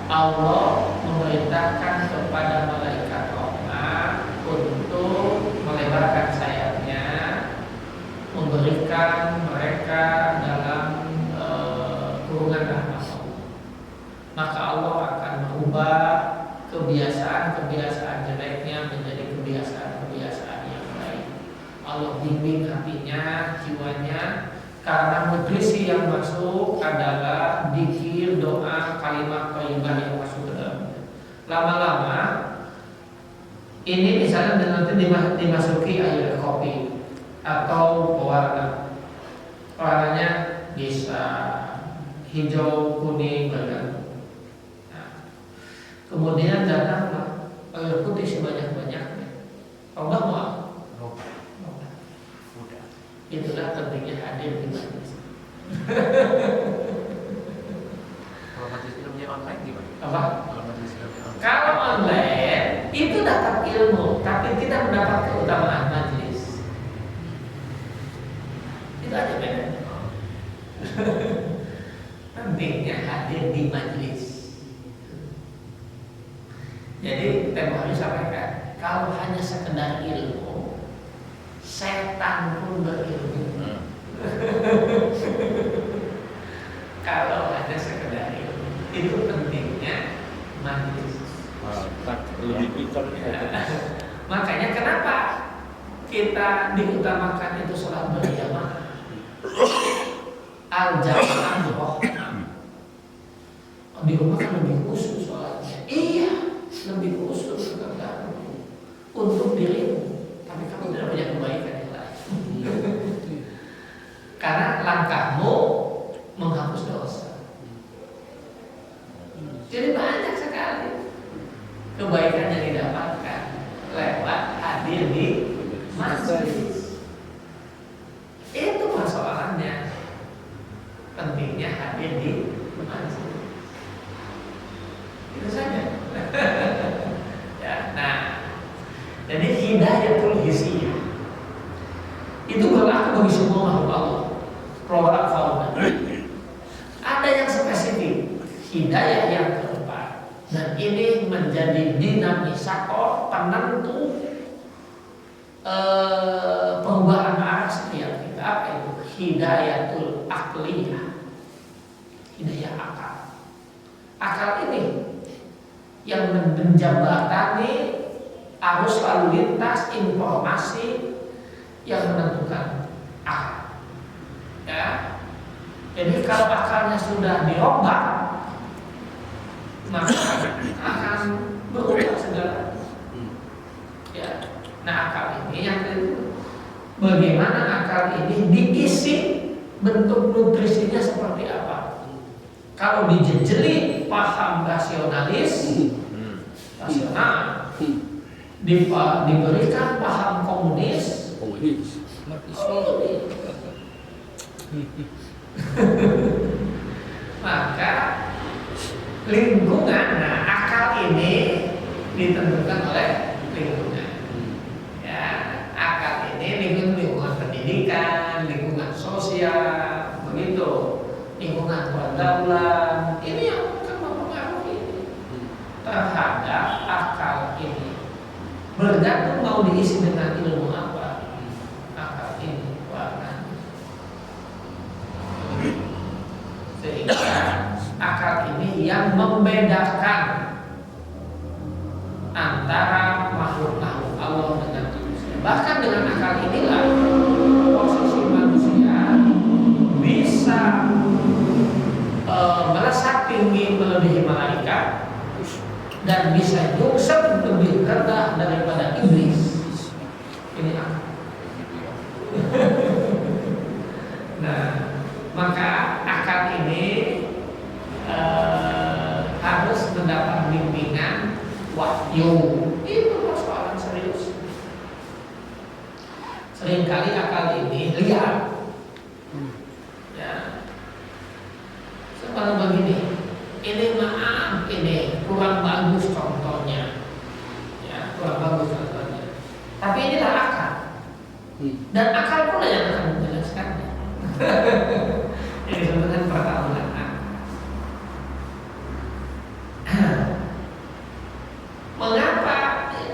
Allah memerintahkan kepada malaikat rahmat untuk melebarkan sayapnya, memberikan mereka dalam kurungan rahmat Allah. Maka Allah akan merubah kebiasaan-kebiasaan jeleknya menjadi kebiasaan-kebiasaan yang baik. Allah bimbing hatinya, jiwanya, karena nutrisi yang masuk adalah dzikir, doa, kalimat thayyibah yang masuk ke dalamnya. Lama-lama ini misalnya nanti dimasuki air kopi atau pewarna. Warnanya bisa hijau, kuning, bergantung. Nah, kemudian datanglah air putih sebanyak-banyaknya. Allah mau. Itulah pentingnya hadir di majelis. Kalau majelis ilmunya online gimana? Apa? Kalau majelis ilmunya online. Kalau online itu dapat ilmu, tapi tidak mendapat keutamaan majelis. Itu aja bedanya. Pentingnya hadir di majelis. Jadi tempo hari sampaikan, kalau hanya sekedar ilmu, setan pun berilmu. Kalau hanya sekedar ilmu, itu pentingnya majelis. Lebih pintar. Makanya kenapa kita diutamakan itu sholat berjamaah? Al-jamaah rohmah. Di rumah kan lebih khusus sholatnya. Iya, lebih khusus tergantung untuk dirimu. Tapi kamu tidak punya kebaikan yang lain. Karena langkahmu menghapus dosa. Jadi banyak sekali kebaikan yang didapatkan lewat hadir di majelis. Itu persoalannya. Pentingnya hadir di majelis. Itu saja. Ya, nah, jadi hidayatul hissiyah itu berlaku bagi semua makhluk Allah. Produk fauna. Ada yang spesifik, hidayah yang keempat, dan ini menjadi dinamisator penentu perubahan arah setiap kita. Apa itu? Hidayatul akliyah, hidayah akal. Akal ini yang menjembatani arus lalu lintas informasi yang menentukan akal. Ya. Jadi kalau akalnya sudah dirobak, maka akan berubah segala. Ya. Nah, akal ini yang kedua, bagaimana akal ini diisi, bentuk nutrisinya seperti apa? Kalau dijejeli paham rasionalis, rasional, diberikan paham komunis, maka lingkungan, nah akal ini ditentukan oleh lingkungan. Ya, akal ini lingkungan pendidikan, lingkungan sosial, begitu, lingkungan pergaulan, ini yang akan mempengaruhi terhadap akal ini. Bergantung mau diisi dengan ilmu apa akal ini warna. Sehingga akal ini yang membedakan antara makhluk-makhluk Allah dengan manusia. Bahkan dengan akal inilah posisi manusia bisa melesat tinggi melebihi malaikat dan bisa nyungsep lebih rendah daripada iblis. Ini akal. Nah, maka akal ini harus mendapat bimbingan wahyu. Itu persoalan serius. Seringkali akal ini liar. Ya. Seperti begini. Ini maaf, ini kurang bagus contohnya. Ya, kurang bagus contohnya. Tapi inilah akal. Dan akal pula yang akan menjelaskannya. Ini sebenarnya pertarungan akal. Mengapa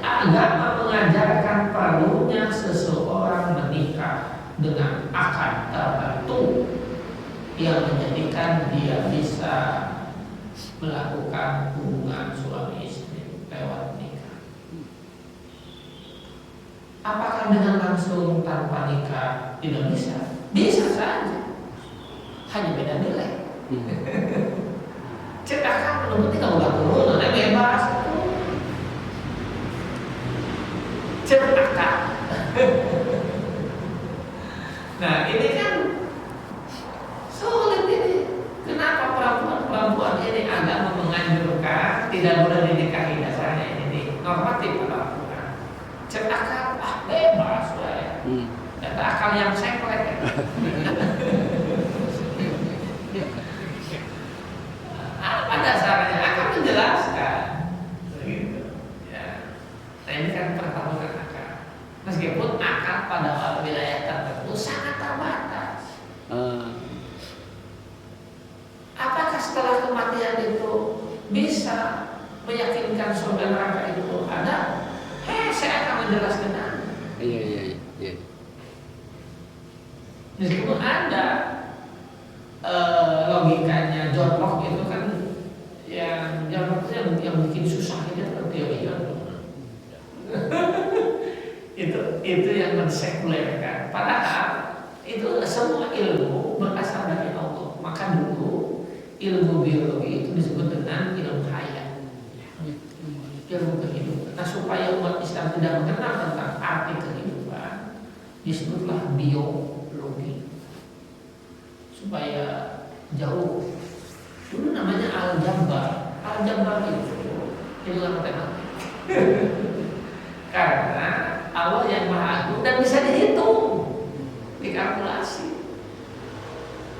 agama mengajarkan perlunya seseorang menikah dengan akad tertentu yang menjadikan dia bisa melakukan hubungan suami istri lewat nikah? Apakah dengan langsung tanpa nikah tidak bisa? Bisa saja, hanya beda nilai. Cetakan menurut kita udah turun, ada bebas. Cetakan. Nah, ini kan sulit ini. Kenapa perempuan ini agama menganjurkan tidak boleh dinikahi, dasarnya ini nih normatif Al-Quran. Cetakan bebas ya. Data akal yang sengklek. Apa dasarnya? Akan menjelaskan. Begitu. Ya. Nah, ini kan pertarungan akal. Meskipun akal pada wilayah tertentu sangat terbatas. Apakah setelah kematian itu bisa meyakinkan surga neraka itu ada? Saya akan menjelaskan Anda. Iya. Meskipun ada logikanya John Locke itu kan yang John Locke yang bikin susah itu kan teori John Locke. itu yang mensekulerkan. Padahal itu semua ilmu berasal dari Allah. Maka dulu ilmu biologi itu disebut dengan ilmu hayat, ilmu kehidupan. Nah, supaya umat Islam tidak mengenal tentang arti kehidupan, disebutlah biologi. Supaya jauh. Dulu namanya aljabar. Aljabar itu ilmu matematik. Karena Allah yang Maha Agung dan bisa dihitung, dikalkulasi,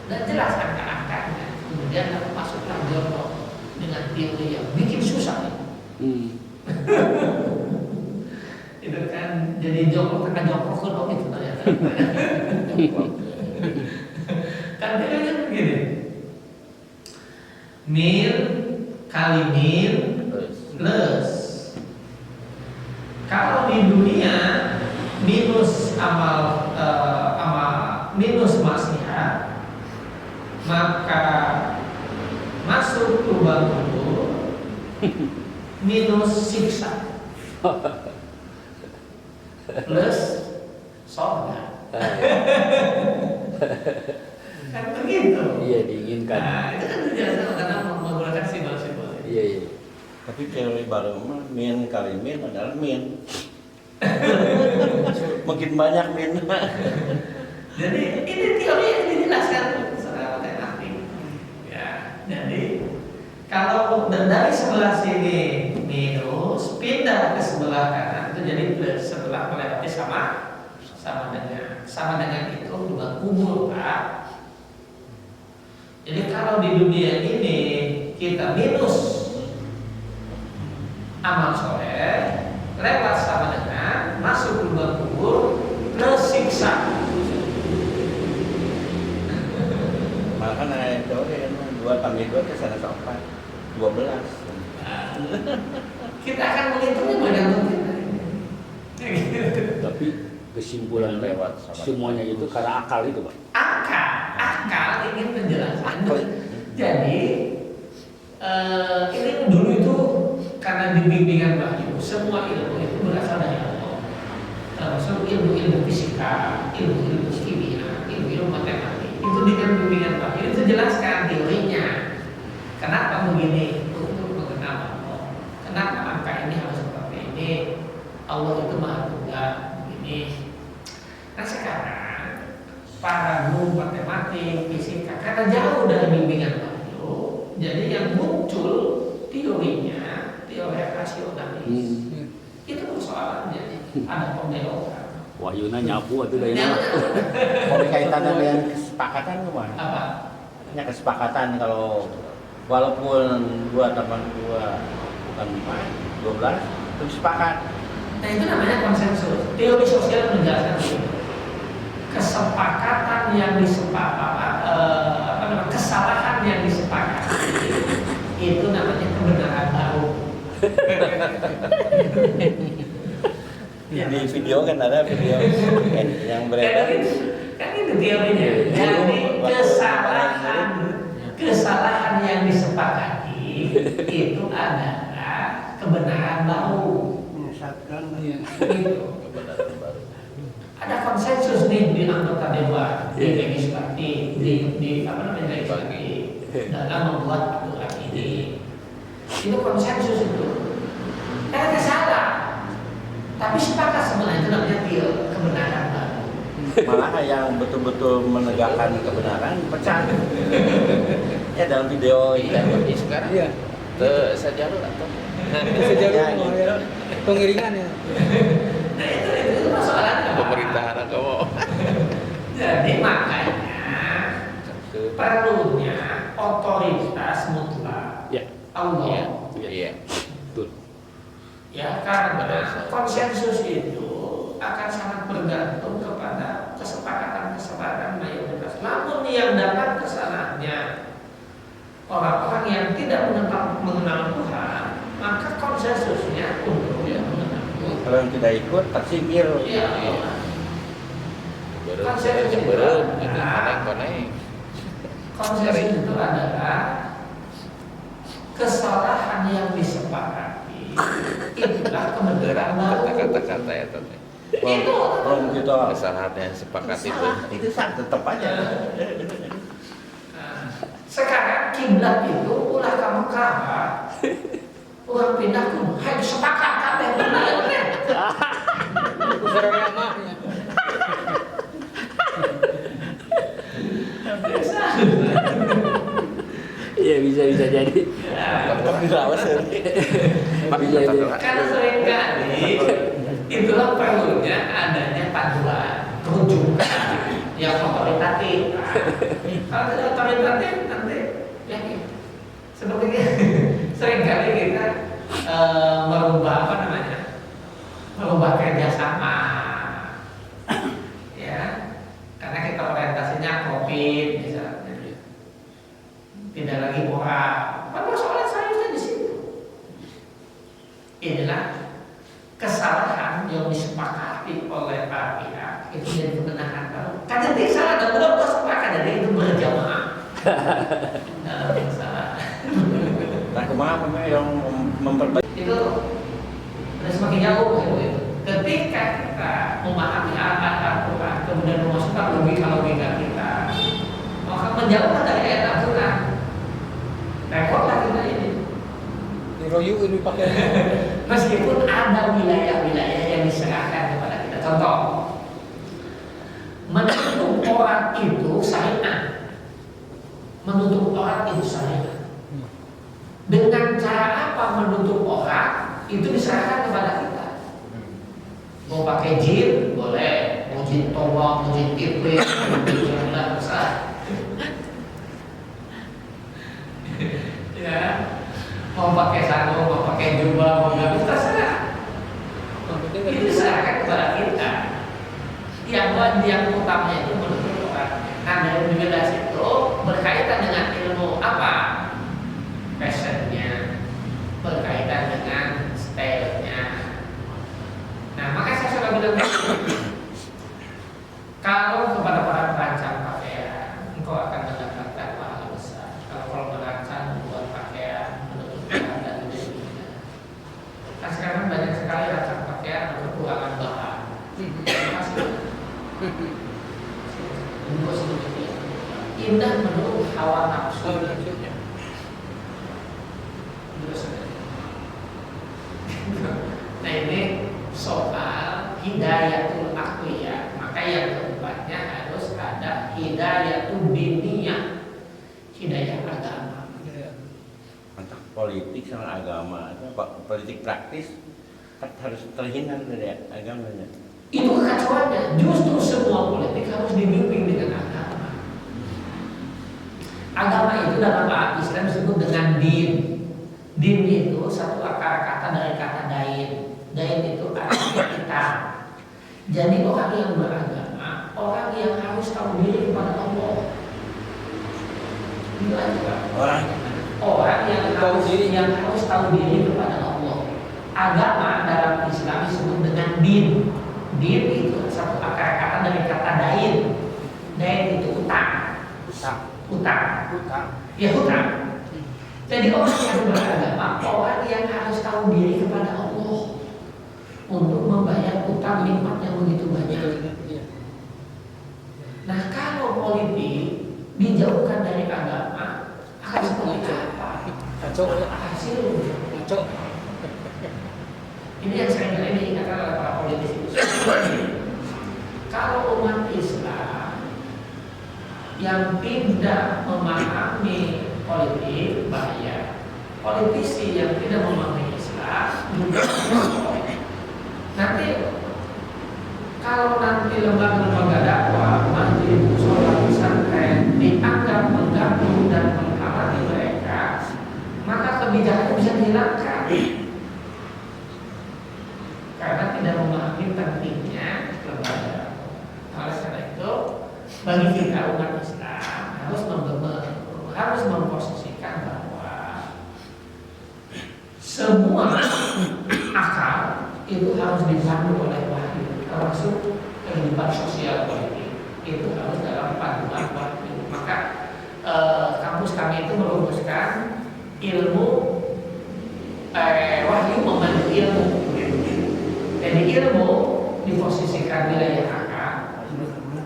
dan jelas angka-angkanya. Kemudian masuklah John Locke dengan teori yang bikin susah itu. Itu kan jadi jongkok tengah jongkok kedok itu ternyata. Kan teorinya begini. Mil kali mil plus. Kalau di dunia minus amal minus maksiat, maka masuk lubang kubur minus siksa plus surga. Kan begitu. Iya, diinginkan. Nah, itu kan penjelasan karena menggunakan simbol-simbol. Iya, iya. Tapi teori baru mah min kali min adalah min. Makin banyak min. Jadi ini teori yang dijelaskan secara matematik. Ya, jadi kalau dari sebelah sini minus pindah ke sebelah kanan itu jadi plus setelah melewati sama dengan itu lubang kubur, Pak. Jadi kalau di dunia ini kita minus amal soleh lewat sama dengan masuk lubang kubur plus siksa. Malah kan ada teori kan 2 tambah 2 ke sana 12. Kita akan menghitungnya bergantung kita. Tapi kesimpulan Lewat sama semuanya itu karena akal itu, Pak. Akal ingin menjelaskan. Jadi ini dulu itu karena dibimbingan wahyu, semua ilmu itu berasal dari Allah. Termasuk ilmu-ilmu fisika, ilmu-ilmu kimia, ilmu-ilmu matematik. Itu dengan bimbingan wahyu itu jelaskan teorinya. Kenapa begini? Untuk mengenal Allah. Kenapa angka ini harus seperti ini? Allah itu maha tunggal begini. Nah sekarang para guru matematik, fisika karena jauh dari bimbingan wahyu, jadi yang muncul teorinya teori rasionalis. Itu persoalannya, ada pembelokan. Wahyuna nyapu atau dari Ya, mana? Kalau kaitannya dengan kesepakatan gimana? apa? Hanya kesepakatan kalau walaupun 2 tambah 2 bukan 12 itu sepakat. Nah itu namanya konsensus. Teori sosial menjelaskan itu. Kesepakatan yang kesalahan yang disepakati itu namanya kebenaran baru. Di video kan ada video yang beredar. Kan itu teorinya. Jadi kesalahan yang disepakati itu adalah kebenaran baru. Gitu. Ada konsensus nih di anggota dewan, di legislatif, di apa namanya legislatif dalam membuat aturan ini. Itu konsensus itu. Karena salah, tapi sepakat sebenarnya itu namanya kebenaran baru. Malah yang betul-betul menegakkan kebenaran pecah. Ya dalam video ini Sekarang Iya. sejarah atau Sejarah ya. Pengiringan ya. Nah itu masalahnya. pemerintahan agama. Jadi makanya perlunya otoritas mutlak Ya. Allah. Iya. Betul. Ya karena konsensus itu akan sangat bergantung kepada kesepakatan mayoritas. Namun yang dapat kesalahannya orang-orang yang tidak mengenal Tuhan, maka konsensusnya untuk mengenal Tuhan. kalau yang tidak ikut tersingkir. Ya, Konsensus itu konsensus itu adalah kesalahan yang disepakati. Itulah kebenaran baru. kata-kata ya tadi. Itu Kalau kita Kesalahan yang sepakat itu. itu sah tetap aja. Nah, sekarang kiblat itu ulah kamu Ka'bah, ulah pindah ke hai sepakat kabeh bener. Usaha ramahnya. Iya, bisa jadi. Tetap dilawas ya. Karena seringkali itulah perlunya adanya panduan rujukan yang otoritatif. Kalau tidak otoritatif nanti ya seperti seringkali kita merubah apa namanya, merubah kerjasama, ya karena kita orientasinya COVID misalnya, tidak lagi moral. Persoalan seriusnya di situ. Inilah kesalahan yang disepakati oleh para pihak itu jadi kebenaran baru. Kan jadi salah dan belum sepakat jadi itu berjamaah. Nah, salah. Nah kemana memang yang memperbaiki itu udah semakin jauh gitu. Ketika kita memahami Al-Quran kemudian memasukkan logika kita, maka menjauhlah dari ayat Al-Quran. Repotlah kita ini. Diroyu ini pakai. Meskipun ada wilayah-wilayah yang diserahkan kepada kita. Contoh, menuntut orang itu syariat. Menuntut orang itu syariat. Dengan cara apa menuntut orang itu diserahkan kepada kita. Mau pakai jin boleh, mau jin tombak, mau jin tipis, jangan besar. Ya, mau pakai sarung, mau pakai jubah, mau nggak terserah. Itu diserahkan kepada kita. Yang utamanya itu menuntut orang. Nah dari penjelasan itu berkaitan dengan ilmu apa? Fashionnya, berkaitan dengan stylenya. Nah makanya saya sudah bilang kalau kepada para perancang pakaian, engkau akan mendapatkan pahala besar. Kalau merancang buat pakaian menurut dan dirinya. Nah sekarang banyak sekali rancang pakaian kekurangan bahan. Indah menurut hawa nafsu. Nah ini soal hidayatul aqliyah. Maka yang keempatnya harus ada hidayatul diniyah, hidayah agama. Antara politik sama agama, politik praktis harus terhindar dari agamanya. Itu kekacauannya. Justru semua politik harus dibimbing dengan agama. Agama itu dalam bahasa Islam disebut dengan din. Din itu satu akar kata dari kata dain. Dain itu artinya kita. Jadi orang yang beragama, orang yang harus tahu diri kepada Allah. Itu aja. Orang yang harus tahu diri kepada Allah. Agama dalam Islam disebut dengan din. Din itu satu akar kata dari kata dain. Dain itu utang. Ya hutang. Jadi orang yang beragama, orang yang harus tahu diri kepada Allah untuk membayar utang nikmat yang begitu banyak. Nah kalau politik dijauhkan dari agama, akan seperti apa? Hasil. Ini yang saya kira diingatkan oleh para politisi. Kalau umat Islam yang tidak memahami politik bahaya, politisi yang tidak memahami Islam juga nanti kalau nanti lembaga-lembaga dakwah, masjid, musola, pesantren dianggap mengganggu dan menghalangi mereka, maka kebijakan bisa dihilangkan. Karena tidak memahami pentingnya lembaga. Oleh karena itu, bagi kita umat Islam harus memposisikan bahwa semua akal itu harus dipandu oleh wahyu, termasuk kehidupan sosial politik itu harus dalam panduan wahyu. Maka kampus kami itu merumuskan ilmu wahyu memandu ilmu. Jadi ilmu diposisikan wilayah akal,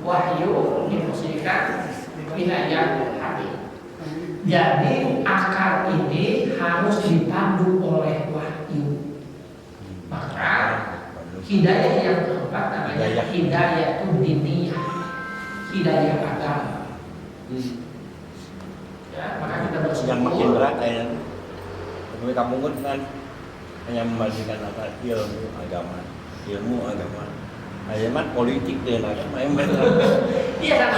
wahyu diposisikan wilayah hati. Jadi akal ini harus dipandu oleh wahyu. Maka hidayah yang keempat namanya hidayah diniyah, hidayah agama. Ya, maka kita bersyukur. Yang makin berat tapi kamu kan hanya membagikan apa ilmu agama. Ayat politik dan agama yang benar. Iya kan?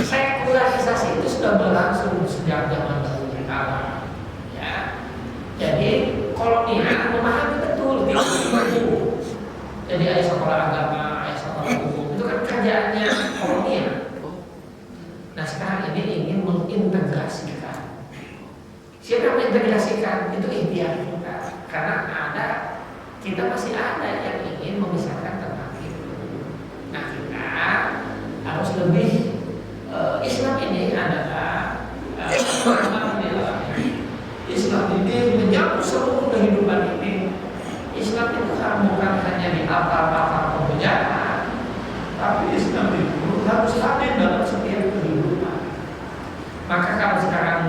Sekularisasi itu sudah berlangsung sejak zaman dahulu kala. Ya. Jadi kolonial memahami betul itu. Jadi ada sekolah agama, ada sekolah hukum. Itu kan kerjaannya kolonial. Nah sekarang ini ingin mengintegrasikan. Siapa yang mengintegrasikan? Itu ikhtiar kita. Karena kita masih ada yang ingin memisahkan tentang itu. Nah kita harus lebih Islam ini adalah Islam ini menyambut seluruh kehidupan ini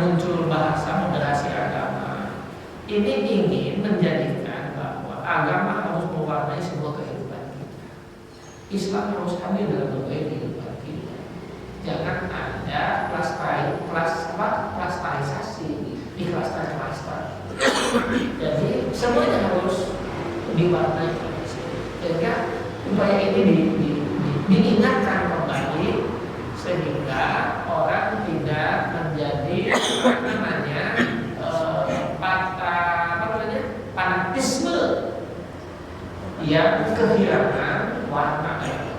muncul bahasa moderasi agama ini ingin menjadikan bahwa agama harus mewarnai semua kehidupan kita. Islam harus hadir dalam berbagai kehidupan kita. Jangan ada klasterisasi di klaster-klaster. Jadi semuanya harus diwarnai. Sehingga upaya ini diingatkan kembali sehingga orang tidak menjadi fanatisme yang kehilangan warna ini.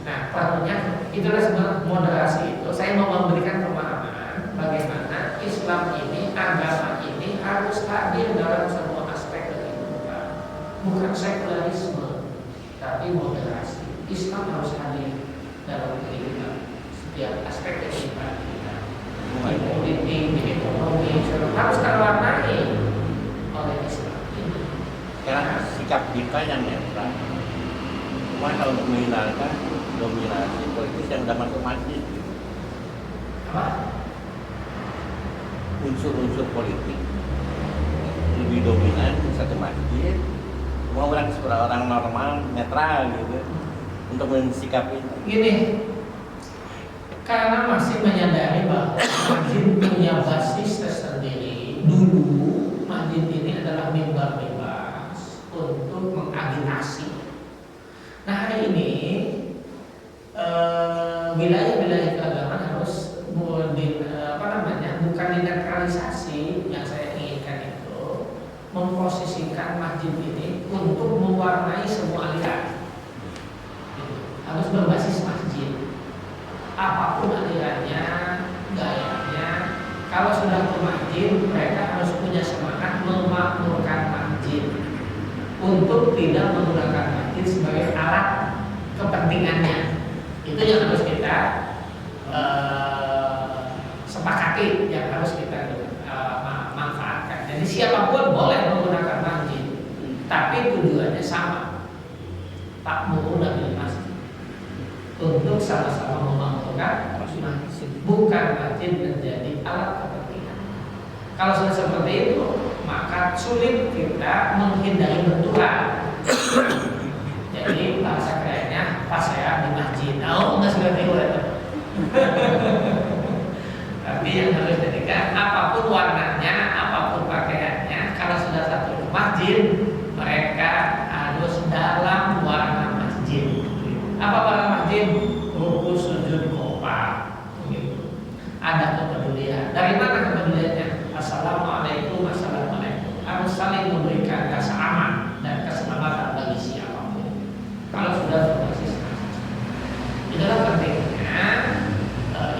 Nah, perlunya itulah sebenarnya moderasi itu. Saya mau memberikan pemahaman bagaimana Islam ini, agama ini harus hadir dalam semua aspek kehidupan, bukan sekularisme, tapi moderasi. Islam harus hadir dalam kehidupan setiap aspek kehidupan kita, di politik, di ekonomi, harus terwarnai oleh Islam ini. Karena sikap kita yang netral, cuma kalau menghilangkan dominasi politis yang udah masuk masjid, Apa? unsur-unsur politik lebih dominan di satu masjid. Semua orang seperti orang normal netral gitu untuk mensikapi. Gini, karena masih menyadari bahwa masjid punya basis tersendiri. Dulu masjid ini adalah mimbar bebas untuk mengagitasi. Nah, hari ini wilayah-wilayah keagamaan harus bukan dinetralisasi yang saya inginkan itu, memposisikan masjid ini untuk mewarnai semua aliran. Harus berbasis masjid. Apapun alirannya, gayanya, kalau sudah ke masjid, mereka harus punya semangat memakmurkan masjid untuk tidak menggunakan masjid sebagai alat kepentingannya. Itu yang harus kita sepakati, yang harus kita manfaatkan. Jadi siapapun boleh menggunakan masjid, tapi tujuannya sama, takmuruna bil masjid, untuk sama-sama memakmurkan masjid, bukan masjid menjadi alat kepentingan. Kalau sudah seperti itu, maka sulit kita menghindari benturan. Jadi bahasa kerennya pas saya di masjid, enggak seperti itu. Tapi yang harus jadikan apapun warnanya, apapun pakaiannya, kalau sudah satu ke masjid, mereka harus dalam warna masjid. Apa warna masjid? Ruku, sujud, kompak. Begitu. Ada kepedulian. Dari mana kepeduliannya? Assalamualaikum, assalamualaikum. Harus saling memberikan rasa aman dan keselamatan bagi siapapun. Kalau sudah berbasis masjid, itulah pentingnya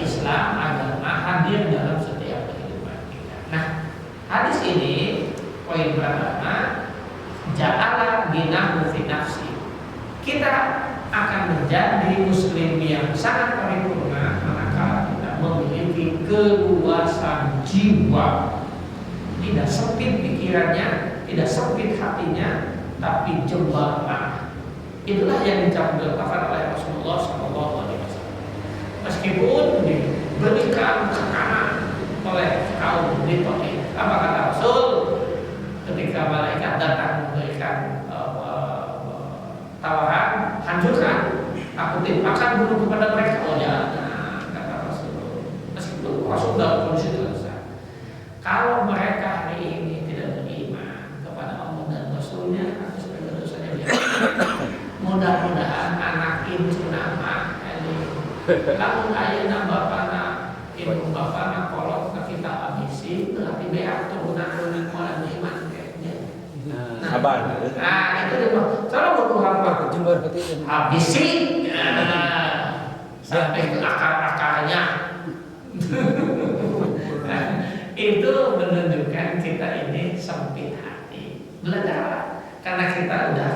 Islam, agama hadir dalam setiap kehidupan kita. Nah, hadis ini poin pertama, ja'ala ginahu fi nafsi. Kita akan menjadi muslim yang sangat paripurna manakala kita memiliki keluasan jiwa, tidak sempit pikirannya, tidak sempit hatinya, tapi jembaran. Itulah yang dicontohkan oleh Rasulullah SAW. Meskipun diberikan tekanan oleh kaum Bani, apa kata Rasul ketika malaikat datang memberikan tawaran, hancurkan, aku timpakan bunuh kepada mereka. Oh ya, kata Rasul. Meskipun Rasul dalam kondisi terdesak, kalau mereka hari ini tidak beriman kepada Allah dan Rasulnya, atau sebagai dosanya biasa. Mudah-mudahan anak ini nama lamun ayeuna bapana ibu bapana kolot kita habisi berarti beak turunan dari moal iman kayaknya. Sabar. Itu dia. Kalau butuh apa? Jembar hati. Habisi. Sampai ke akar-akarnya. Itu menunjukkan kita ini sempit hati. Belajar karena kita udah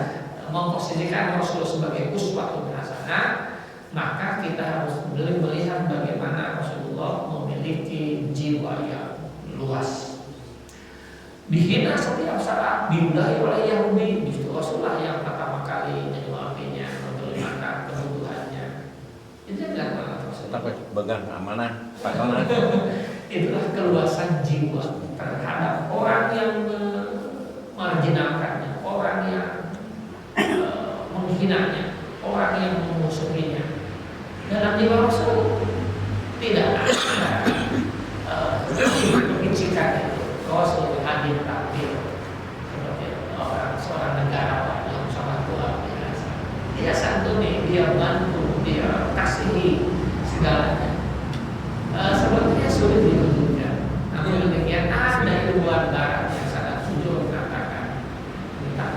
memposisikan Rasul sebagai uswatun hasanah, maka kita harus melihat bagaimana Rasulullah memiliki jiwa yang luas. Dihina setiap saat, diudahi oleh Yahudi, justru Rasulullah yang pertama kali menyuapinya, memberi makan kebutuhannya. Itu yang dilakukan Rasulullah. pegang amanah pangkalan. Itulah keluasan jiwa terhadap orang yang marginalkannya, orang yang menghinanya, orang yang memusuhinya. Dalam jiwa Rasul tidak ada kecikan itu. Rasul hadir tampil sebagai seorang negarawan yang sangat luar biasa. Dia santuni, dia bantu, dia kasihi segalanya. Sebenarnya sulit diwujudkan. Namun demikian ada ilmuwan barat yang sangat jujur mengatakan tentang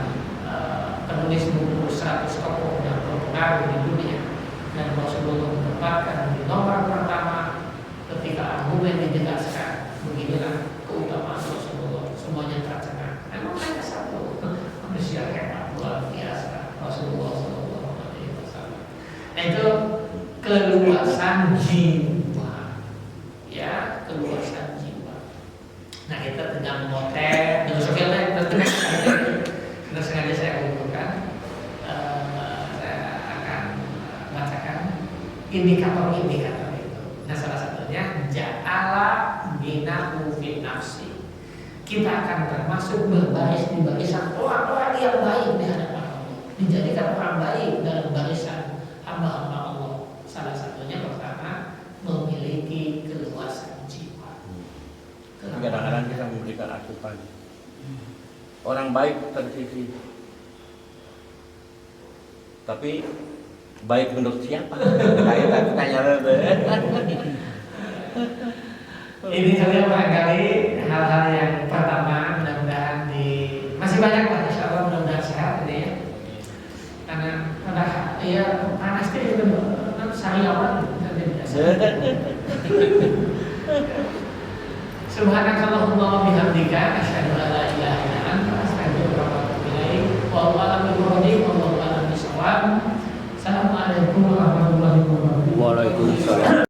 penulis buku 100 tokoh yang berpengaruh di dunia, dan Rasulullah menempatkan di nomor pertama ketika argumen dijelaskan. Beginilah keutamaan Rasulullah, semuanya tercengang. Emang hanya satu manusia hebat luar biasa, Rasulullah SAW. Itu keluasan jiwa, ya, keluasan jiwa. Nah, kita tengah motret, terus kita sengaja saya kumpulkan. Saya akan bacakan indikator-indikator itu. Nah, salah satunya ja'ala binahu fi nafsi. Kita akan termasuk berbaris di barisan orang-orang yang baik di hadapan Allah, dijadikan orang baik dalam barisan hamba-hamba Allah. Salah satunya pertama memiliki keluasan jiwa. Kadang-kadang kita memberikan asupan. Orang baik tersisi. Tapi baik menurut siapa? Kayak tanya Ini saja barangkali hal-hal yang pertama, mudah-mudahan masih banyak lah, insya Allah mudah-mudahan sehat ini ya. Karena udah ya panas itu sariawan nanti biasa. Subhanakallahumma wa bihamdika asyhadu an la ilaha illa anta astaghfiruka wa atubu ilaik. Wallahu a'lam bishawab. Assalamualaikum warahmatullahi wabarakatuh. Waalaikumsalam.